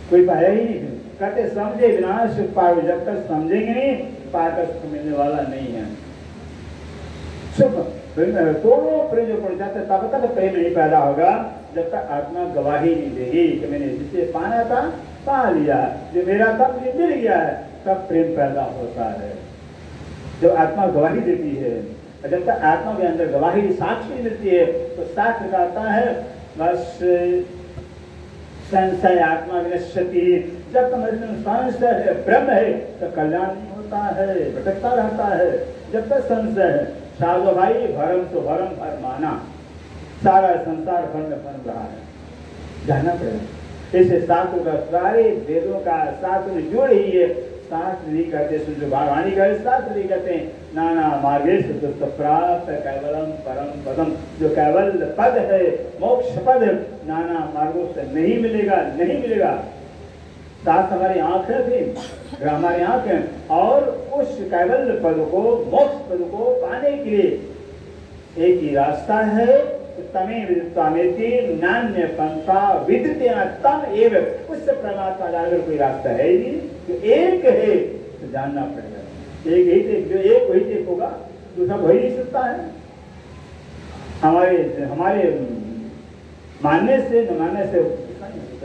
कोई पाया ही नहीं थे। कहते समझे बिना सुख पार, जब तक समझेंगे नहीं पार का सुख मिलने वाला नहीं है। सुख दोनों प्रेम जो पड़ जाता है तब तक प्रेम नहीं पैदा होगा जब तक आत्मा गवाही नहीं देगी कि मैंने जिसे पाना था पा लिया, जो मेरा था मुझे मिल गया है, तब प्रेम पैदा होता है। जब आत्मा गवाही देती है, जब तक आत्मा के अंदर गवाही साक्षी मिलती है तो शास्त्र कहता है बस संशय आत्मा विनश्यति, जब तक संशय है ब्रह्म है तो कल्याण नहीं होता है, भटकता रहता है। जब तक संशय है साधो भाई भरम तो भरम भर माना, सारा संसार भर में बन रहा है, जानना पड़ेगा। इसे शास्त्र का सारे वेदों का शास्त्र जोड़ ही है, शास्त्र नहीं करते सुन वाणी का शास्त्र नहीं करते नाना मार्गेश प्राप्त कैवलम परम पदम, जो कैवल पद है मोक्ष पद नाना मार्गों से नहीं मिलेगा, नहीं मिलेगा। शास्त्र हमारी आंखें थी, हमारी आंखें, और उस कैवल्य पद को मोक्ष पद को पाने के लिए एक ही रास्ता है, नान्य पंथा विद्यते तम एव, उससे परमात्मा जानकर कोई रास्ता है ही नहीं, जो एक है तो जानना पड़ेगा। एक ही जो एक वही एक होगा, दूसरा वही नहीं सकता है। हमारे मानने से न मानने से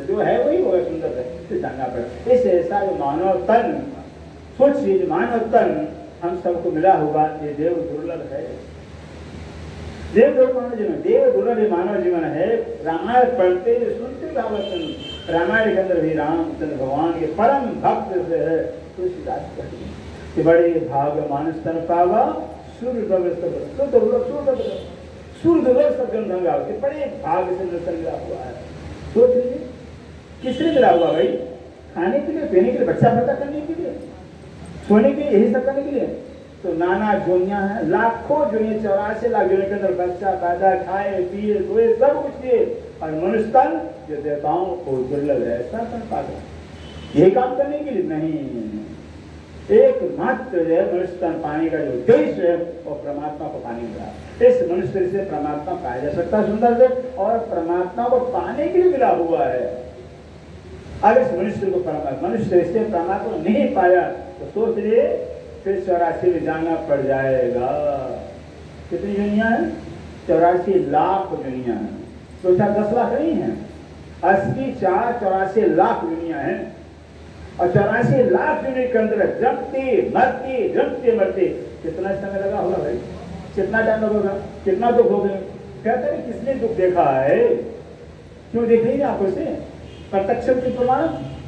जो है वही होगा, सुंदर है, इसे जानना पड़ेगा। इस ऐसा जो मानव तन, सोचिए मानव तन हम सबको मिला होगा, ये देव दुर्लभ है, देव दुर्लभ मानव जीवन है। रामायण पढ़ते सुनते भागवतन, रामायण के अंदर भी रामचंद्र भगवान के परम भक्त से है तुलसीदास कहते हैं कि बड़े भाग मानस तन पावा सूर्य दुर्लभ के बड़े भाग से दर्शन मिला हुआ है। सोच लीजिए किसने मिला हुआ भाई? खाने के लिए, पीने के लिए, बच्चा पैदा करने के लिए, सोने के लिए, यही सब करने के लिए। तो नाना जोनियां हैं, लाखों जोनियां, 84 लाख जोनियों के अंदर बच्चा पैदा, खाए पिए सोए सब कुछ किए, और मनुष्य तन जो देवताओं को दुर्लभ है ऐसा तन पाता यही काम करने के लिए नहीं। एकमात्र जो है मनुष्य तन पाने का जो उद्देश्य है वो परमात्मा को पाने का। इस मनुष्य से परमात्मा पाया जा सकता है सुंदर से, और परमात्मा को पाने के लिए मिला हुआ है। अगर इस मनुष्य को मनुष्य से परमात्मा को नहीं पाया तो सोच लिए फिर 84 में जाना पड़ जाएगा। कितनी दुनिया है? 84 लाख दुनिया है। तो 10 लाख नहीं है, 80 4 84 लाख दुनिया है। और 84 लाख दुनिया के अंदर जमते मरते कितना समय लगा होगा भाई? कितना टाइम लगेगा? कितना दुख हो गया? कहते हैं किसने दुख देखा है? क्यों देख रही है आंखों से? प्रत्यक्ष के प्रमाण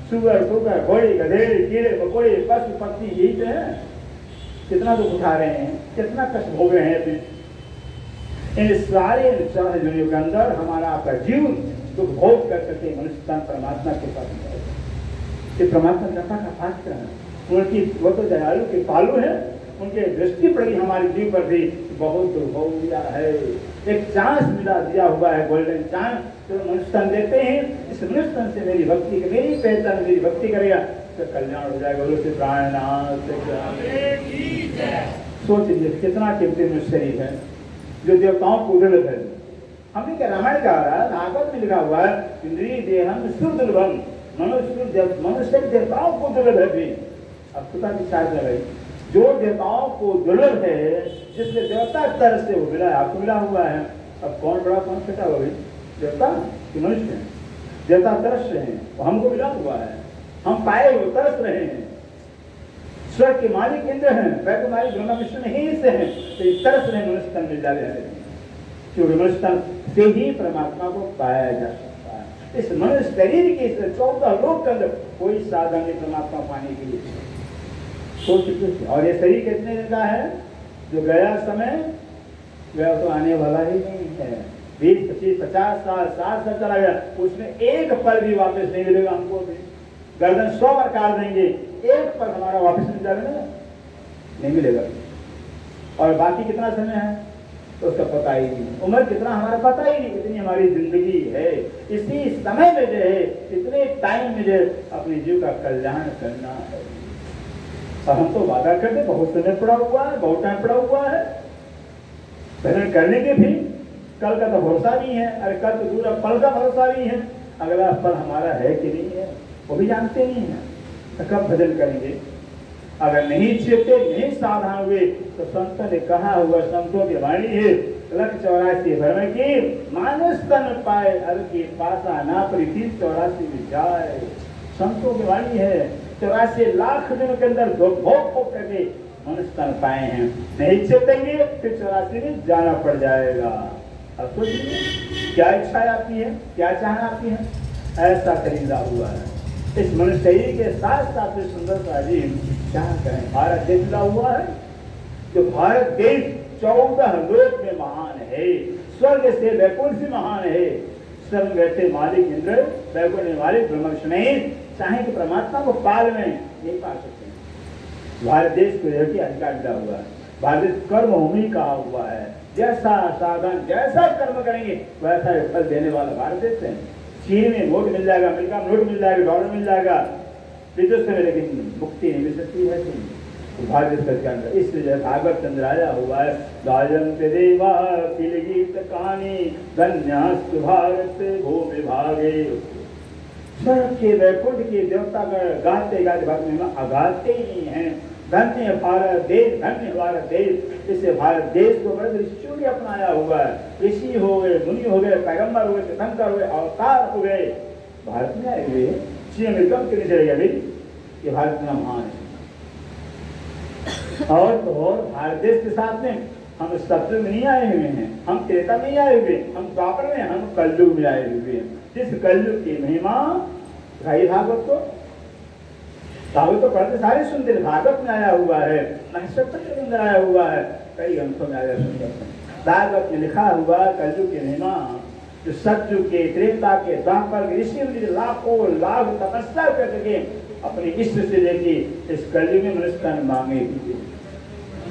सुअर, कुकर, घोड़े, गधेड़े, कीड़े मकोड़े, पशु पक्षी यही तो है। कितना दुख उठा रहे हैं, कितना कष्ट भोग रहे हैं। इन सारे दुनिया के अंदर हमारा आपका जीव दुख भोग कर सके मनुष्य परमात्मा के पास। परमात्मा कृपा का पात्र है, उनकी वो तो दयालु के पालू है, उनके दृष्टि पड़ी हमारे जीव पर भी बहुत दुर्भोग दिया है। एक चांस मिला दिया हुआ है, गोल्डन चांस तो मनुष्य देते हैं। इस मनुष्य से मेरी भक्ति, मेरी पहचान, मेरी भक्ति करेगा तो कल्याण हो जाएगा। से प्राणनाथ सोच लीजिए कितना कीमती मनुष्य शरीर है जो देवताओं को दुर्लभ है। हमने क्या रामायण का भागवत में लिखा हुआ है इंद्रिय देहम सुदुर्लभम, मनुष्य देवताओं को दुर्लभ है भी। अब खुदा विचार कर रही जो देवताओं को दुर्लभ है, जिससे देवता तरह से वो मिला है, आपको मिला हुआ है। अब कौन बड़ा कौन छोटा हो गई? देवता कि मनुष्य? देवता तरस रहे हैं, वो हमको मिला हुआ है, हम पाए हुए तरस रहे हैं। स्वर्ग के मालिक इंद्र हैं, वैद्य मालिक ब्रह्मा विष्णु ही से हैं, तो ये तरस रहे मनुष्य तन मिल जाए, क्योंकि मनुष्य तन से ही परमात्मा को पाया जा सकता है। इस मनुष्य शरीर के 14 लोक के अंदर कोई साधन नहीं परमात्मा पाने के लिए। और ये शरीर कितने दिन का है? जो गया समय गया तो आने वाला ही नहीं है। 20 25 50 साल 60 साल चला गया, उसमें एक पल भी वापस नहीं मिलेगा हमको भी। गर्दन 100 बार काट देंगे, एक पल हमारा वापस मिल जाएगा ना? नहीं मिलेगा। और बाकी कितना समय है तो उसका पता ही नहीं, उम्र कितना हमारा पता ही नहीं, इतनी हमारी जिंदगी है। इसी समय में जो है, इतने टाइम में जो है अपने जीव का कल्याण करना है। और हम तो वादा करते बहुत समय पड़ा हुआ है, बहुत टाइम पड़ा हुआ है, भजन करने के भी कल का तो भरोसा नहीं है। अरे कल तो दूर पल का भरोसा नहीं है, अगला पल हमारा है कि नहीं है वो भी जानते नहीं है। तो कब भजन करेंगे? अगर नहीं चेते, नहीं सावधान हुए तो संतों ने कहा हुआ, संतों की वाणी है 184 भर की मानस तन पाए अर की पासा ना परिधि 84 में जाए। संतों की वाणी है 84 लाख दिनों के अंदर भोग करके मनुष्य तन पाए हैं। नहीं चेतेंगे फिर 84 में जाना पड़ जाएगा। अब सोचिए क्या इच्छा आपकी है, क्या चाहना आपकी है? ऐसा खरीदा हुआ है। इस मनुष्य शरीर के साथ साथ में सुंदर सा जीव क्या करें? भारत देश मिला हुआ है, जो भारत देश 14 लोक में महान है, स्वर्ग से वैकुंठ से महान है। स्वर्ग बैठे मालिक इंद्र, वैकुंठ में मालिक ब्रह्मा विष्णु नहीं चाहे कि परमात्मा को पाल में नहीं पा सकते। भारत देश को अधिकार मिला हुआ है। भारत कर्म भूमि कहा हुआ है, जैसा साधन जैसा कर्म करेंगे वैसा फल देने वाला भारत देश है। चीन में नोट मिल जाएगा, अमेरिका में नोट मिल जाएगा, डॉलर मिल जाएगा, विदेश में, लेकिन मुक्ति नहीं मिल सकती है भारत देश के अंदर। इसलिए भागवत चंद्र आया हुआ है गायन्ते देवा किल गीत कहानी धन्यास्तु भारत भूमि भागे। स्वर्ग के वैकुंठ के देवता गाते गाते भक्त में अगाते ही हैं। धन्य भारत देश, धन्य भारत देश। इससे भारत देश को बड़े ऋषियों ने अपनाया हुआ है। ऋषि हो गए, मुनि हो गए, पैगंबर हो गए, तीर्थंकर हो गए, अवतार हो गए, भारत में आए हुए। चीन में कम करने चलेगा भाई, ये भारत में महान है। और तो और भारत देश के साथ में हम सतयुग में नहीं आए हुए हैं, हम त्रेता में नहीं आए हुए, हम द्वापर में, हम कलयुग में आए हुए हैं। जिस कलयुग की महिमा भाई भागवत को, भागवत तो पढ़ते सारे सुनते, भागवत में आया हुआ है, नक्षत्र के अंदर आया हुआ है, कई ग्रंथों में आया सुंदर भागवत में लिखा हुआ कलयुग की महिमा। जो सतयुग के, त्रेता के, द्वापर के ऋषि लाखों लाख तपस्या करके अपने इष्ट से देखी इस कलयुग में मनुष्य तन मांगे।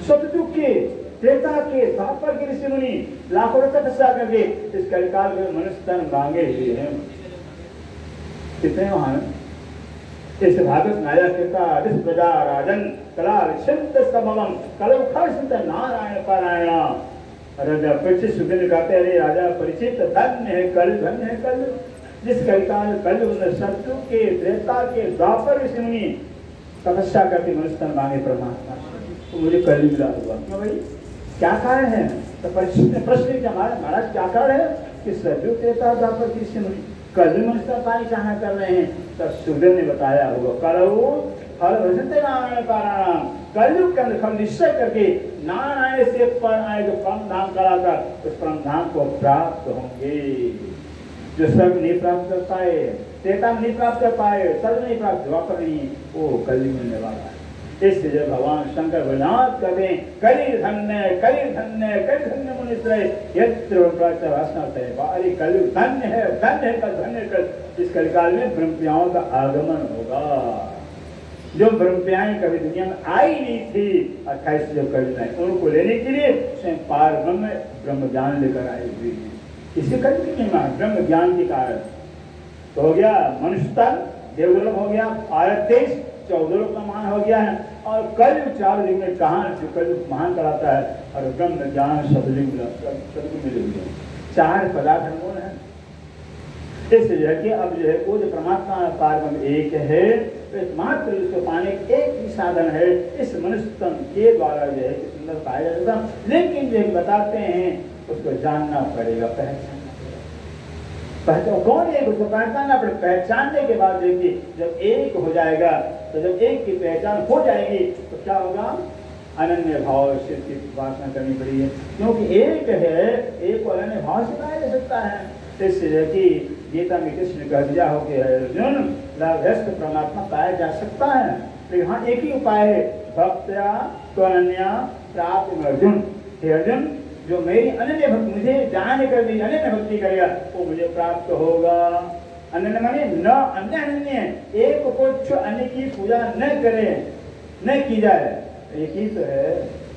सतयुग के, त्रेता के, द्वापर के ऋषि मुनि लाखों तपस्या करके इस कलिकाल में मनुष्य तन मांगे हुए हैं। कितने महान इस भागवत नाया कृता दिस प्रजा राजन कला विचिंत समवम कलौ खर्षित नारायण पारायण। राजा परिचित सुखदेव कहते हैं, अरे राजा परिचित धन्य है कल, धन्य है कल। जिस कलिकाल कलयुग में सतयुग के, त्रेता के, द्वापर ऋषि मुनि तपस्या करके मनुष्य तन मांगे परमात्मा, तो मुझे कलयुग मिला हुआ। क्यों भाई, क्या कारण है? तो परिचित ने प्रश्न किया, महाराज क्या कारण है कि सतयुग, त्रेता, द्वापर के ऋषि मुनि कलयुग मनुष्य पानी चाहना कर रहे हैं? तब सुखदेव ने बताया होगा, कलौ फल भजते नारायण पारायण। कलयुग के अंदर फल निश्चय करके नारायण से पर आए जो परम धाम कराकर उस परम धाम को प्राप्त होंगे। जो स्वर्ग नहीं प्राप्त कर पाए, त्रेता नहीं प्राप्त कर पाए, स्वर्ग नहीं प्राप्त, द्वापर नहीं, वो कलयुग मिलने वाला है। इसलिए जब भगवान शंकर विनाश कर दें, कलिर धन्य कलिर धन्य कलिर धन्य मुनिश्रेय यत्र प्राचवासनाते, अरे कलयुग धन्य है, धन्य है कल, धन्य है कल। इस कलिकाल में ब्रह्मप्रियाओं का आगमन होगा। जो ब्रह्मप्रियाएं कभी दुनिया में आई नहीं थी, 28 जो कल आए, उनको लेने के लिए स्वयं पार ब्रह्म ज्ञान लेकर आए हुए। इसी कल की महिमा ब्रह्म ज्ञान के कारण तो हो गया मनुष्य तन, देवलोक हो गया, भारत देश 14 लोक का महान हो गया है, और कलयुग 4 युग में कहाँ जो कलयुग महान कराता है, और ब्रह्म ज्ञान सतयुग मिले हुए 4 पदार्थ अनमोल है। इसलिए कि अब जो है वो जो परमात्मा पारब्रह्म एक है, तो मात्र उसको पाने एक ही साधन है, इस मनुष्य तन के द्वारा जो है सुंदर पाया जाता। लेकिन जो बताते हैं उसको जानना पड़ेगा, पहचान कौन है उसको पहचानना पड़ेगा। पहचानने के बाद देखिए जब एक हो जाएगा, तो जब एक की पहचान हो जाएगी तो क्या होगा, अनन्य भाव से उपासना करनी पड़ी है, क्योंकि एक है, एक को अनन्य भाव से पाया जा सकता है। इसलिए कि गीता में कृष्ण कह दिया हो कि अर्जुन लाभस्थ परमात्मा पाया जा सकता है, लेकिन हाँ एक ही उपाय है, भक्त्या तो अनन्या प्राप्त अर्जुन। हे अर्जुन, जो मेरी अनन्य भक्ति, मुझे जान कर मेरी अनन्य भक्ति करेगा वो मुझे प्राप्त होगा। अनन्य माने न अन्य अनन्य, एक को अन्य की पूजा न करे, न की जाए, एक ही तो है,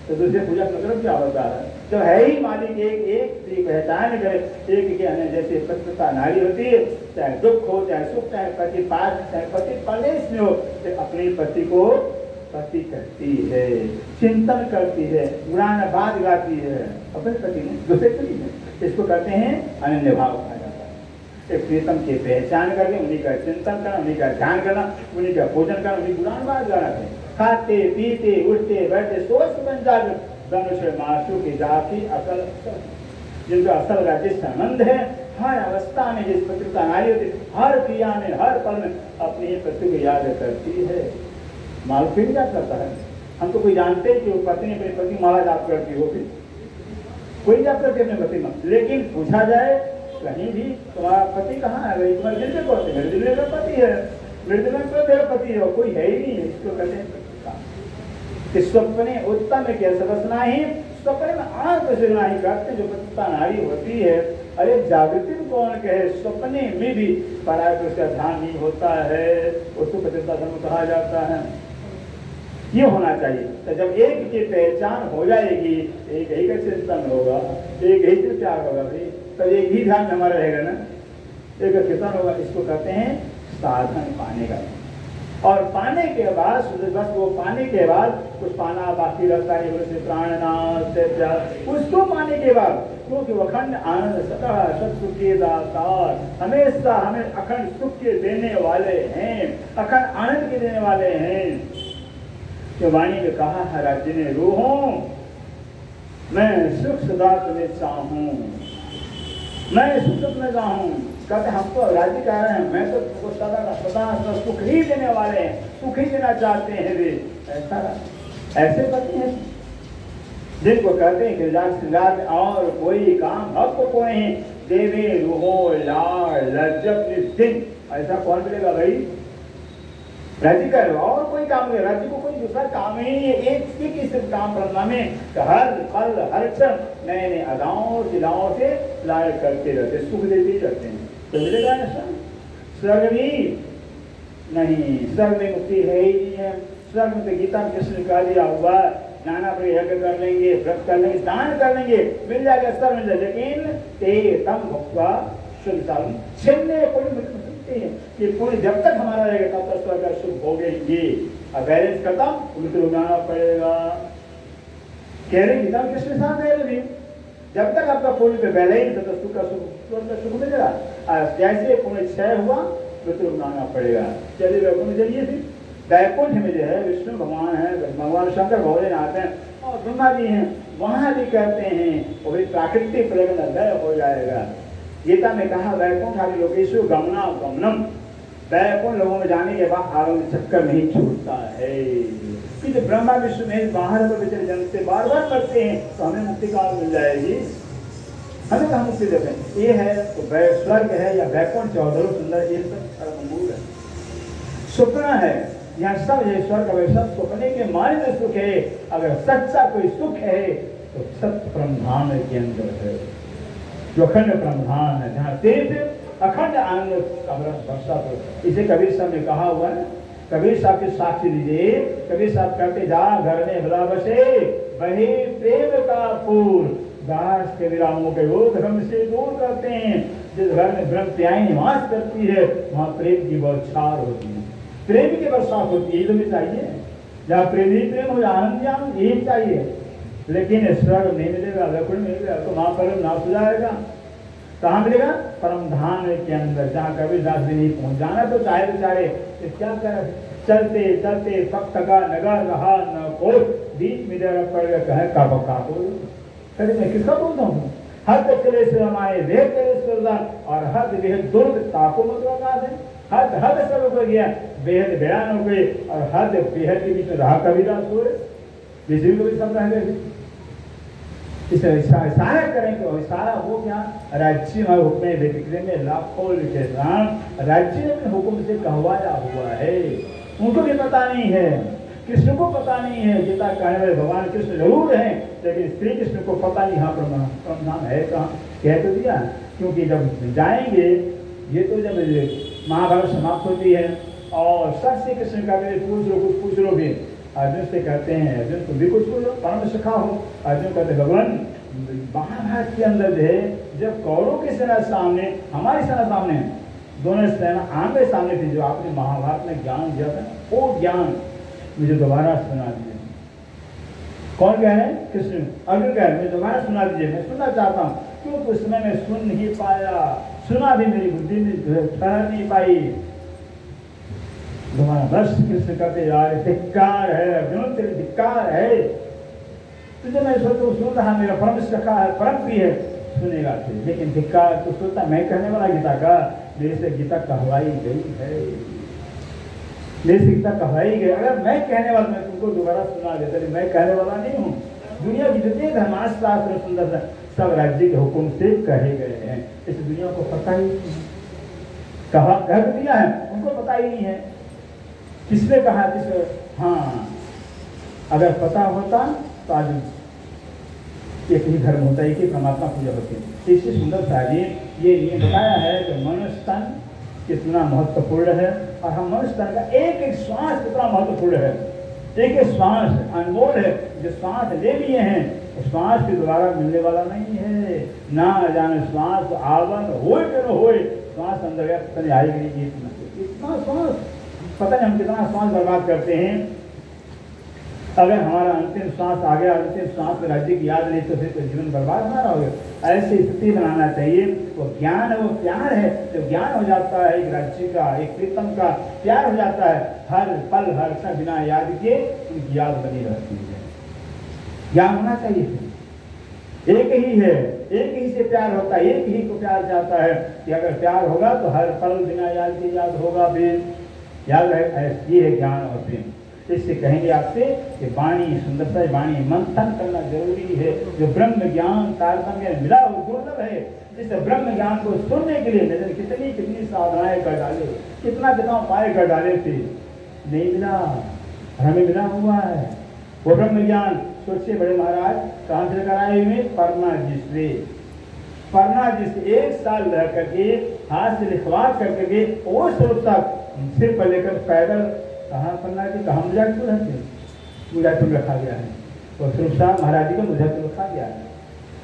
तो दूसरे पूजा का मतलब क्या होता है? तो है ही मालिक एक, एक की पहचान करे, एक के अन्य। जैसे पतिव्रता नारी होती है, चाहे दुख हो चाहे सुख, चाहे पति पास चाहे पति परदेश में हो, तो अपने पति को पति करती है, चिंतन करती है, गुणानुवाद गाती है अपने पति में, दूसरे पति में। इसको कहते हैं अनन्य भाव कहा जाता है। एक प्रीतम की पहचान करके उन्हीं का चिंतन करना, उन्हीं का ध्यान करना, उन्हीं का पूजन करना, उन्हीं गुणानुवाद गाना। खाते पीते उठते बैठते सोच बन जाते धनुष मासु की जाति असल, जिनका असल का जिस आनंद है, हर अवस्था में जिस पतिव्रता नारी होती, हर क्रिया में हर पल में अपनी ही पति को याद करती है। माल फिर क्या करता है, हम तो कोई जानते हैं कि वो पत्नी अपने पति माला जाप करती होगी, कोई जाप करती अपने पति में, लेकिन पूछा जाए कहीं भी तुम्हारा पति कहाँ है, तुम्हारे दिल में कौन है? मेरे दिल में मेरा पति है, मेरे दिल में मेरा पति है, कोई है ही नहीं है। इसको कहते हैं स्वप्ने उत्तम के सदस्ना ही, स्वप्न में आंख से नहीं करते जो पतिव्रता नारी होती है। अरे जागृति में कौन कहे, स्वप्ने में भी पराय को उसका ध्यान नहीं होता है, उसको पतिव्रता धर्म कहा जाता है। ये होना चाहिए। तो जब एक की पहचान हो जाएगी, एक ही का चिंतन होगा, एक ही से प्यार होगा भाई, तो एक ही ध्यान हमारा रहेगा ना, एक कीर्तन होगा। इसको कहते हैं साधन पाने का। और पाने के बाद बस वो पाने के बाद कुछ पाना बाकी रहता है, बोले प्राणनाथ से प्यार। उसको पाने के बाद क्योंकि वो अखंड आनंद सदा सत्सुख के दातार, हमेशा हमें अखंड सुख के देने वाले हैं, अखंड आनंद के देने वाले हैं। तो वाणी में कहा है राज्य ने रूहों, मैं सुख सदा तुम्हें चाहूं, मैं सुख में चाहूं। कहते हम तो राज्य कह रहे हैं, मैं तो तुमको सदा सुख ही देने वाले हैं, सुख ही देना चाहते हैं वे। ऐसा ऐसे पति हैं जिनको कहते हैं कि राज श्रृंगार में और कोई काम भक्त को नहीं, देवे रूहो लाल लज्जत निश्चित, ऐसा कौन मिलेगा भाई? राज्य का और कोई काम नहीं, राज्य को कोई दूसरा काम ही नहीं है, एक ही सिर्फ काम करना में हर पल हर क्षण नए नए अदाओं सिलाओं से लाड़ करते रहते, सुख देते रहते हैं। तो मिलेगा ना स्वर्ग भी नहीं, स्वर्ग में मुक्ति है ही नहीं है। स्वर्ग में तो गीता में कृष्ण कह दिया हुआ, नाना पर यज्ञ कर लेंगे, व्रत कर लेंगे, दान कर लेंगे, मिल जाएगा स्वर्ग मिल जाएगा, लेकिन ते तम भक्त्वा शुद्धालु छिन्ने कोई मिलते हैं कि कोई जब तक हमारा रहेगा तब तक स्वर्ग का सुख भोगेंगे। अब बैलेंस खत्म, उनको उड़ाना पड़ेगा। कह रहे गीता में कृष्ण साथ कह रहे, जब तक आपका पुण्य पे बैलेंस है तो सुख का स्वर्ग का सुख मिलेगा। जैसे पुण्य क्षय हुआ तो उड़ाना पड़ेगा। चलिए वैकुंठ चलिए, फिर वैकुंठ में जो है विष्णु भगवान है, भगवान शंकर भगवान आते हैं और ब्रह्मा जी हैं, वहां भी कहते हैं वो भी प्राकृतिक प्रगति लय हो जाएगा। गीता में कहा वैकुंठ आदि लोकेशु गमना गमनम, वैकुंठ लोगों में जाने के बाद आगे चक्कर नहीं छूटता है कि जब ब्रह्मा विष्णु में बाहर पर बेचारे जन से बार बार करते हैं तो हमें मुक्ति काल मिल जाएगी, हमें कहा मुक्ति देते हैं। ये है तो स्वर्ग है या वैकुंठ चौधरी सुंदर, ये सब है, सुपना है। यहाँ सब है स्वर्ग वैसा सुपने के माने सुख है। अगर सच्चा कोई सुख है तो सत्य ब्रह्मांड के अंदर है, जो अखंड ब्रह्मांड है, जहाँ सिर्फ अखंड आनंद का वर्षा हो। इसे कबीर साहब ने कहा हुआ है, कबीर साहब के साक्षी लीजिए, कबीर साहब कहते जा घर में भला बसे वही प्रेम का फूल, दास के विरामों के वो धर्म से दूर करते हैं। जिस घर में ब्रह्म प्याई निवास करती है वहाँ प्रेम की बौछार होती है, प्रेम की बरसात होती है। ये तो भी चाहिए, जहाँ प्रेम ही प्रेम हो, आनंद आनंद यही चाहिए। लेकिन स्वर्ग नहीं मिलेगा, वैकुंठ मिलेगा तो वहाँ पर नाश हो जाएगा। कहाँ मिलेगा? परम धाम के अंदर, जहाँ कबीर दास भी नहीं पहुँच जाना तो चाहे बेचारे तो क्या कर, चलते चलते तक तका नगर रहा न कोई, बीच में जरा पड़ गया कहे का बका को, कभी मैं किसका बोलता हूँ? हद चले से हमारे वेद चले सुरदार और हद बेहद दुर्ग ताको मतलब है, हद हद सब हो गया, बेहद बयान हो गए और हद बेहद के बीच में रहा कबीरदास हो रहे, बिजली को भी सब रह गए। इसे इशारा करें कि इशारा हो क्या? राज्य में हुक्म विक्रे में लाखों लिखे राज्य में हुक्म से कहवाया हुआ है, उनको भी पता नहीं है, कृष्ण को पता नहीं है। गीता कहने वाले भगवान कृष्ण जरूर हैं, लेकिन श्री कृष्ण को पता नहीं यहाँ पर नाम है कहाँ, कह तो दिया। क्योंकि जब जाएंगे, ये तो जब महाभारत समाप्त होती है और सबसे कृष्ण का पूछ लो कुछ पूछ लो भी, अर्जुन से कहते हैं अर्जुन तुम भी कुछ बोलो, परम सखा हो। अर्जुन कहते भगवान महाभारत के अंदर जो है, जब कौरवों की सेना सामने हमारी सेना सामने, दोनों सेना आमने सामने थी, जो आपने महाभारत में ज्ञान दिया था वो ज्ञान मुझे दोबारा सुना दीजिए। कौन कह रहे हैं? कृष्ण। अर्जुन कह रहे हैं मुझे दोबारा सुना दीजिए, मैं सुनना चाहता हूँ। क्यों? उस समय मैं सुन नहीं पाया, सुना भी मेरी बुद्धि में ठहर नहीं पाई। दोबारा बस कृष्ण कहते यार धिक्कार है अर्जुन, तेरे धिक्कार है, तुझे मैं सोचो सुन रहा, मेरा परम सखा है, परम प्रिय है, सुनेगा तुझे, लेकिन धिक्कार तो सोचता मैं कहने वाला गीता का, मेरे से गीता कहवाई गई है, मेरे से गीता कहवाई गई। अगर मैं कहने वाला, मैं तुमको दोबारा सुना देता, मैं कहने वाला नहीं हूँ। दुनिया की जितने धर्माशास्त्र सुंदर सब राज्य के हुक्म से कहे गए हैं, इस दुनिया को पता ही नहीं है, कहा कह दिया है, उनको पता ही नहीं है किसने कहा किस। हाँ, अगर पता होता तो आज एक ही धर्म होता है, एक ही परमात्मा पूजा होती है। इससे सुंदर साहब ये बताया है कि मनुष्य तन कितना महत्वपूर्ण है और हम मनुष्य तन का एक एक श्वास कितना महत्वपूर्ण है, एक एक श्वास अनमोल है। जो श्वास ले लिए हैं श्वास के द्वारा मिलने वाला नहीं है, ना जाने श्वास आवन होए कि न होए, श्वास अंदर गया पता नहीं आएगी नहीं। इतना श्वास, पता नहीं हम कितना श्वास बर्बाद करते हैं। अगर हमारा अंतिम श्वास आ गया, अंतिम श्वास में राज्य की याद नहीं तो फिर तो जीवन बर्बाद ना रहोगे। ऐसी स्थिति बनाना चाहिए। वो ज्ञान है, वो प्यार है, जो ज्ञान हो जाता है एक राज्य का, एक प्रीतम का प्यार हो जाता है, हर पल हर क्षण बिना याद किए उनकी याद बनी रहती है। ज्ञान होना चाहिए, एक ही है, एक ही से प्यार होता है, एक ही को प्यार चाहता है कि अगर प्यार होगा तो हर पल बिना याद के याद होगा। भी याद है, ये है ज्ञान और प्रेम। तो इससे कहेंगे आपसे कि वाणी सुंदरता, वाणी मंथन करना जरूरी है। जो ब्रह्म ज्ञान तारतम्य मिला वो दुर्लभ है। इस ब्रह्म ज्ञान को सुनने के लिए नजर कितनी कितनी साधनाएं कर डाले, कितना कितना उपाय कर डाले थे, नहीं मिला। हमें मिला हुआ है वो ब्रह्म ज्ञान। सोचिए बड़े महाराज कहाँ से लेकर आए हुए? पन्ना जिससे, पन्ना जिससे 1 साल रह करके हाथ से लिखवा करके वो स्वरूप तक सिर पर लेकर पैदल कहाँ पन्ना जी कहाँ मुझापुर रहते, मुझापुर रखा गया है। तो स्वरूप साहब महाराज जी को मुझापुर रखा गया है।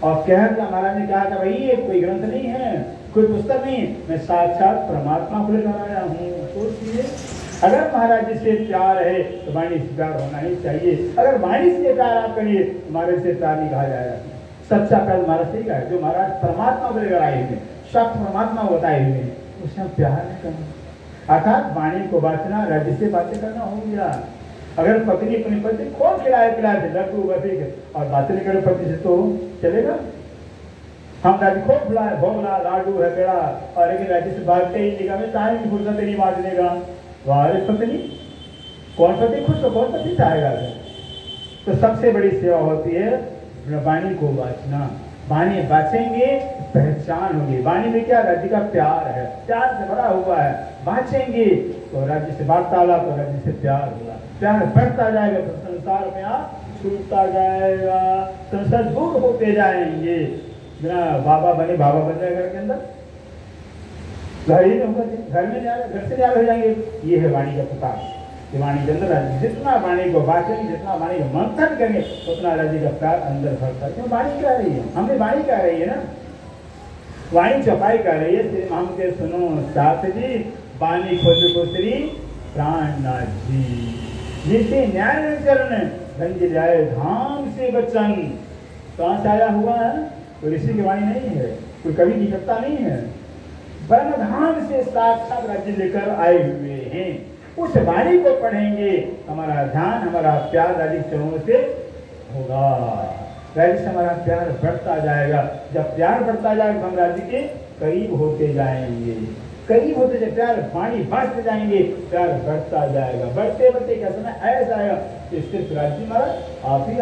और कह दिया महाराज ने कहा था भाई ये कोई ग्रंथ नहीं है, कोई पुस्तक नहीं, मैं साक्षात परमात्मा को लेकर आया हूँ। सोचिए अगर महाराज जी से प्यार है तो वाणी से प्यार होना ही चाहिए। अगर वाणी से प्यार आप करिए तो महाराज से प्यार नहीं कहा जाएगा। सच्चा प्यार महाराज से ही है, जो महाराज परमात्मा को लेकर आए हुए, सब परमात्मा को बताए हुए हैं, उससे हम प्यार नहीं करना। अर्थात वाणी को बांटना, राज्य से बातें करना हो गया। अगर पत्नी अपनी पति खूब खिलाए पिलाए लड्डू बफे और बातें नहीं करे पति से तो चलेगा? हम राज्य खूब खिलाए भोगला लाडू है पेड़ा और लेकिन राज्य से बांटते ही निकाह में चाहे भी फुर्सत नहीं बांट देगा। वारे पत्नी कौन पति खुश हो, कौन पति चाहेगा? तो सबसे बड़ी सेवा होती है वाणी को बांचना। वाणी बांचेंगे पहचान होगी। वाणी में क्या? राज्य का प्यार है, प्यार से भरा हुआ है। बांचेंगे तो राज्य से वार्तालाप, तो राज्य से प्यार होगा, प्यार बढ़ता जाएगा तो संसार में आप छूटता जाएगा, संसार दूर होते जाएंगे। बिना बाबा बने बाबा बन जाएगा घर के अंदर, घर ही नहीं होगा, घर में जाएगा, घर से जाकर हो जाएंगे। ये है वाणी का प्रताप। वाणी के अंदर जितना वाणी को बांटेंगे, जितना वाणी का मंथन करेंगे, उतना राज्य का प्यार अंदर भरता है। क्यों? वाणी कह रही है, हमें वाणी कह रही है ना, वाणी चौपाई कर रही है। श्री हम के सुनो साथ जी, वाणी खोज को श्री प्राणनाथ जी, जिसे न्याय चरण गंज जाए धाम से वचन। कहाँ से आया हुआ है? कोई ऋषि की वाणी नहीं है, कोई कवि की कविता नहीं है, वन धाम से साक्षात राज्य लेकर आए हुए हैं। उस वाणी को पढ़ेंगे, हमारा ध्यान, हमारा प्यार राज्य के चरणों से होगा। राज्य से हमारा प्यार बढ़ता जाएगा। जब प्यार बढ़ता जाएगा तो हम राज्य के करीब होते जाएंगे, करीब होते जाए, प्यार वाणी बांटते जाएंगे, प्यार बढ़ता जाएगा। बढ़ते बढ़ते क्या समय ऐसा आएगा कि सिर्फ राज्य हमारा आप ही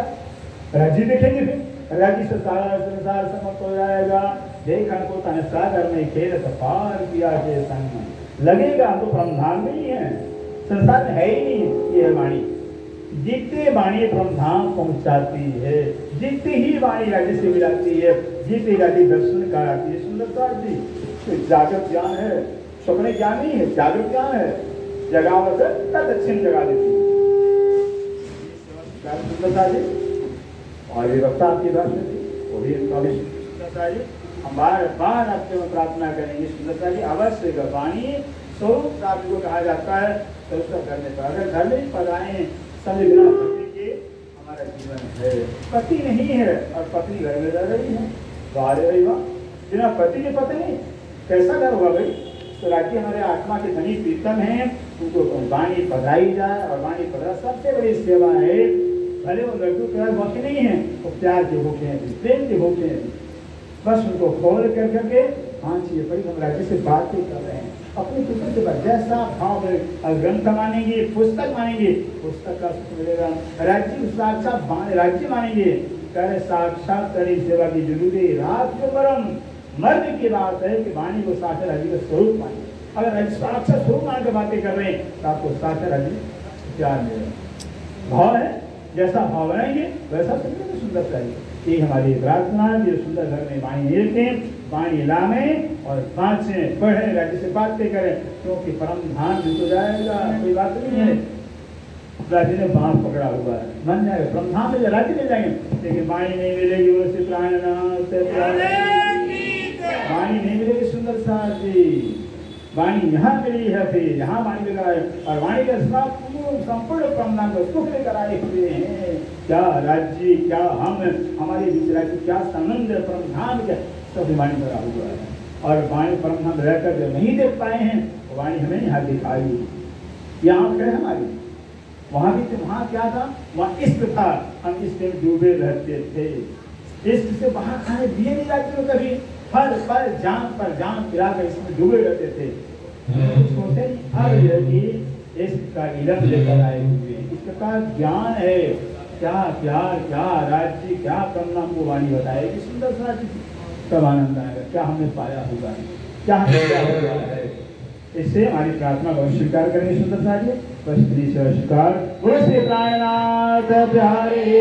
राज्य देखेंगे, फिर राज्य से सारा संसार समाप्त हो जाएगा। देखा को तन सागर में खेल पार किया के संग लगेगा, हम तो ब्रह्मधाम में ही है, संसार में है ही नहीं। ये वाणी जितने वाणी ब्रह्मधाम पहुंचाती है, जितनी ही वाणी राज्य से मिलाती है, जितनी राज्य दर्शन कराती है। सुंदरता जी जागृत ज्ञान है, स्वप्न ज्ञान नहीं है, जागृत ज्ञान है। जगावत दक्षिण जगा देती है सुंदरता जी। और ये वक्ता आपकी बात में थी, वो भी सुंदरता जी। हम बार बार आपसे प्रार्थना करेंगे सुंदरता जी, अवश्य वाणी स्वरूप प्राप्ति को कहा जाता है। स्वरूप करने पर अगर घर में पढ़ाएं समय बिना पति के हमारा जीवन है, पति नहीं है और पत्नी घर में रह रही है, बाहर रही हुआ बिना पति के पत्नी कैसा घर होगा भाई? तो राज्य हमारे आत्मा के धनी प्रीतम हैं, उनको वाणी पधराई जाए। और वाणी पधरा सबसे बड़ी सेवा है। भले वो लड्डू प्यार भूखे नहीं है, वो प्यार के भूखे हैं, प्रेम के भूखे हैं। बस उनको खोल कर करके हाँ चाहिए पड़ी, हम राज्य से बात ही कर रहे हैं अपनी पुस्तक से। जैसा भाव ग्रंथ मानेंगे, पुस्तक मानेंगे, पुस्तक का सुख मिलेगा। राज्य साक्षात राज्य मानेंगे, करे साक्षात करे सेवा की जरूरी रात जो परम मर्द की बात है कि वाणी को साक्षात राज्य का स्वरूप माने। अगर राज्य साक्षात स्वरूप मान के बातें कर रहे हैं तो आपको साक्षात राज्य प्यार मिलेगा। भाव है, जैसा भाव बनाएंगे वैसा सुंदर चाहिए। ये हमारी प्रार्थना, ये सुंदर घर में वाणी मिलते, वाणी लामे और बाँचें, पढ़े, राज्य से बातें करें, क्योंकि परम धाम जुट जाएगा। कोई बात नहीं है, राज्य ने बाँध पकड़ा हुआ है, मन जाएगा ब्रह्मधाम में, राज्य मिल जाएंगे, लेकिन वाणी नहीं मिलेगी। वो से वाणी नहीं मिलेगी। सुंदर साथ जी वाणी यहाँ मिली है, फिर यहाँ वाणी लेकर आए और वाणी का संपूर्ण ब्रह्मांड को सुख लेकर आए हुए हैं। क्या राज्य, क्या हम, हमारे बीच राज्य, क्या संबंध ब्रह्मांड का सब वाणी भरा हुआ है। और वाणी ब्रह्मांड रहकर जो नहीं देख पाए हैं वो वाणी हमें यहाँ दिखाई। यहाँ खड़े हमारी, वहाँ भी थे, वहाँ क्या था? वहाँ इश्क था, हम इश्क में डूबे रहते थे। इश्क से बाहर खाने दिए नहीं जाते थे कभी, फल पर जान पिलाकर इसमें डूबे रहते थे। सोचते अब इसका इलम लेकर आए हुए, इसका ज्ञान है, क्या प्यार, क्या राज्य, क्या करना, हमको वाणी बताएगी सुंदर सा जी। तब आनंद आएगा, क्या हमने पाया होगा, क्या हमें क्या हो गया है। इससे हमारी प्रार्थना को स्वीकार करेंगे सुंदर सा जी। बस स्वीकार। बोलो श्री प्राणनाथ बिहारी।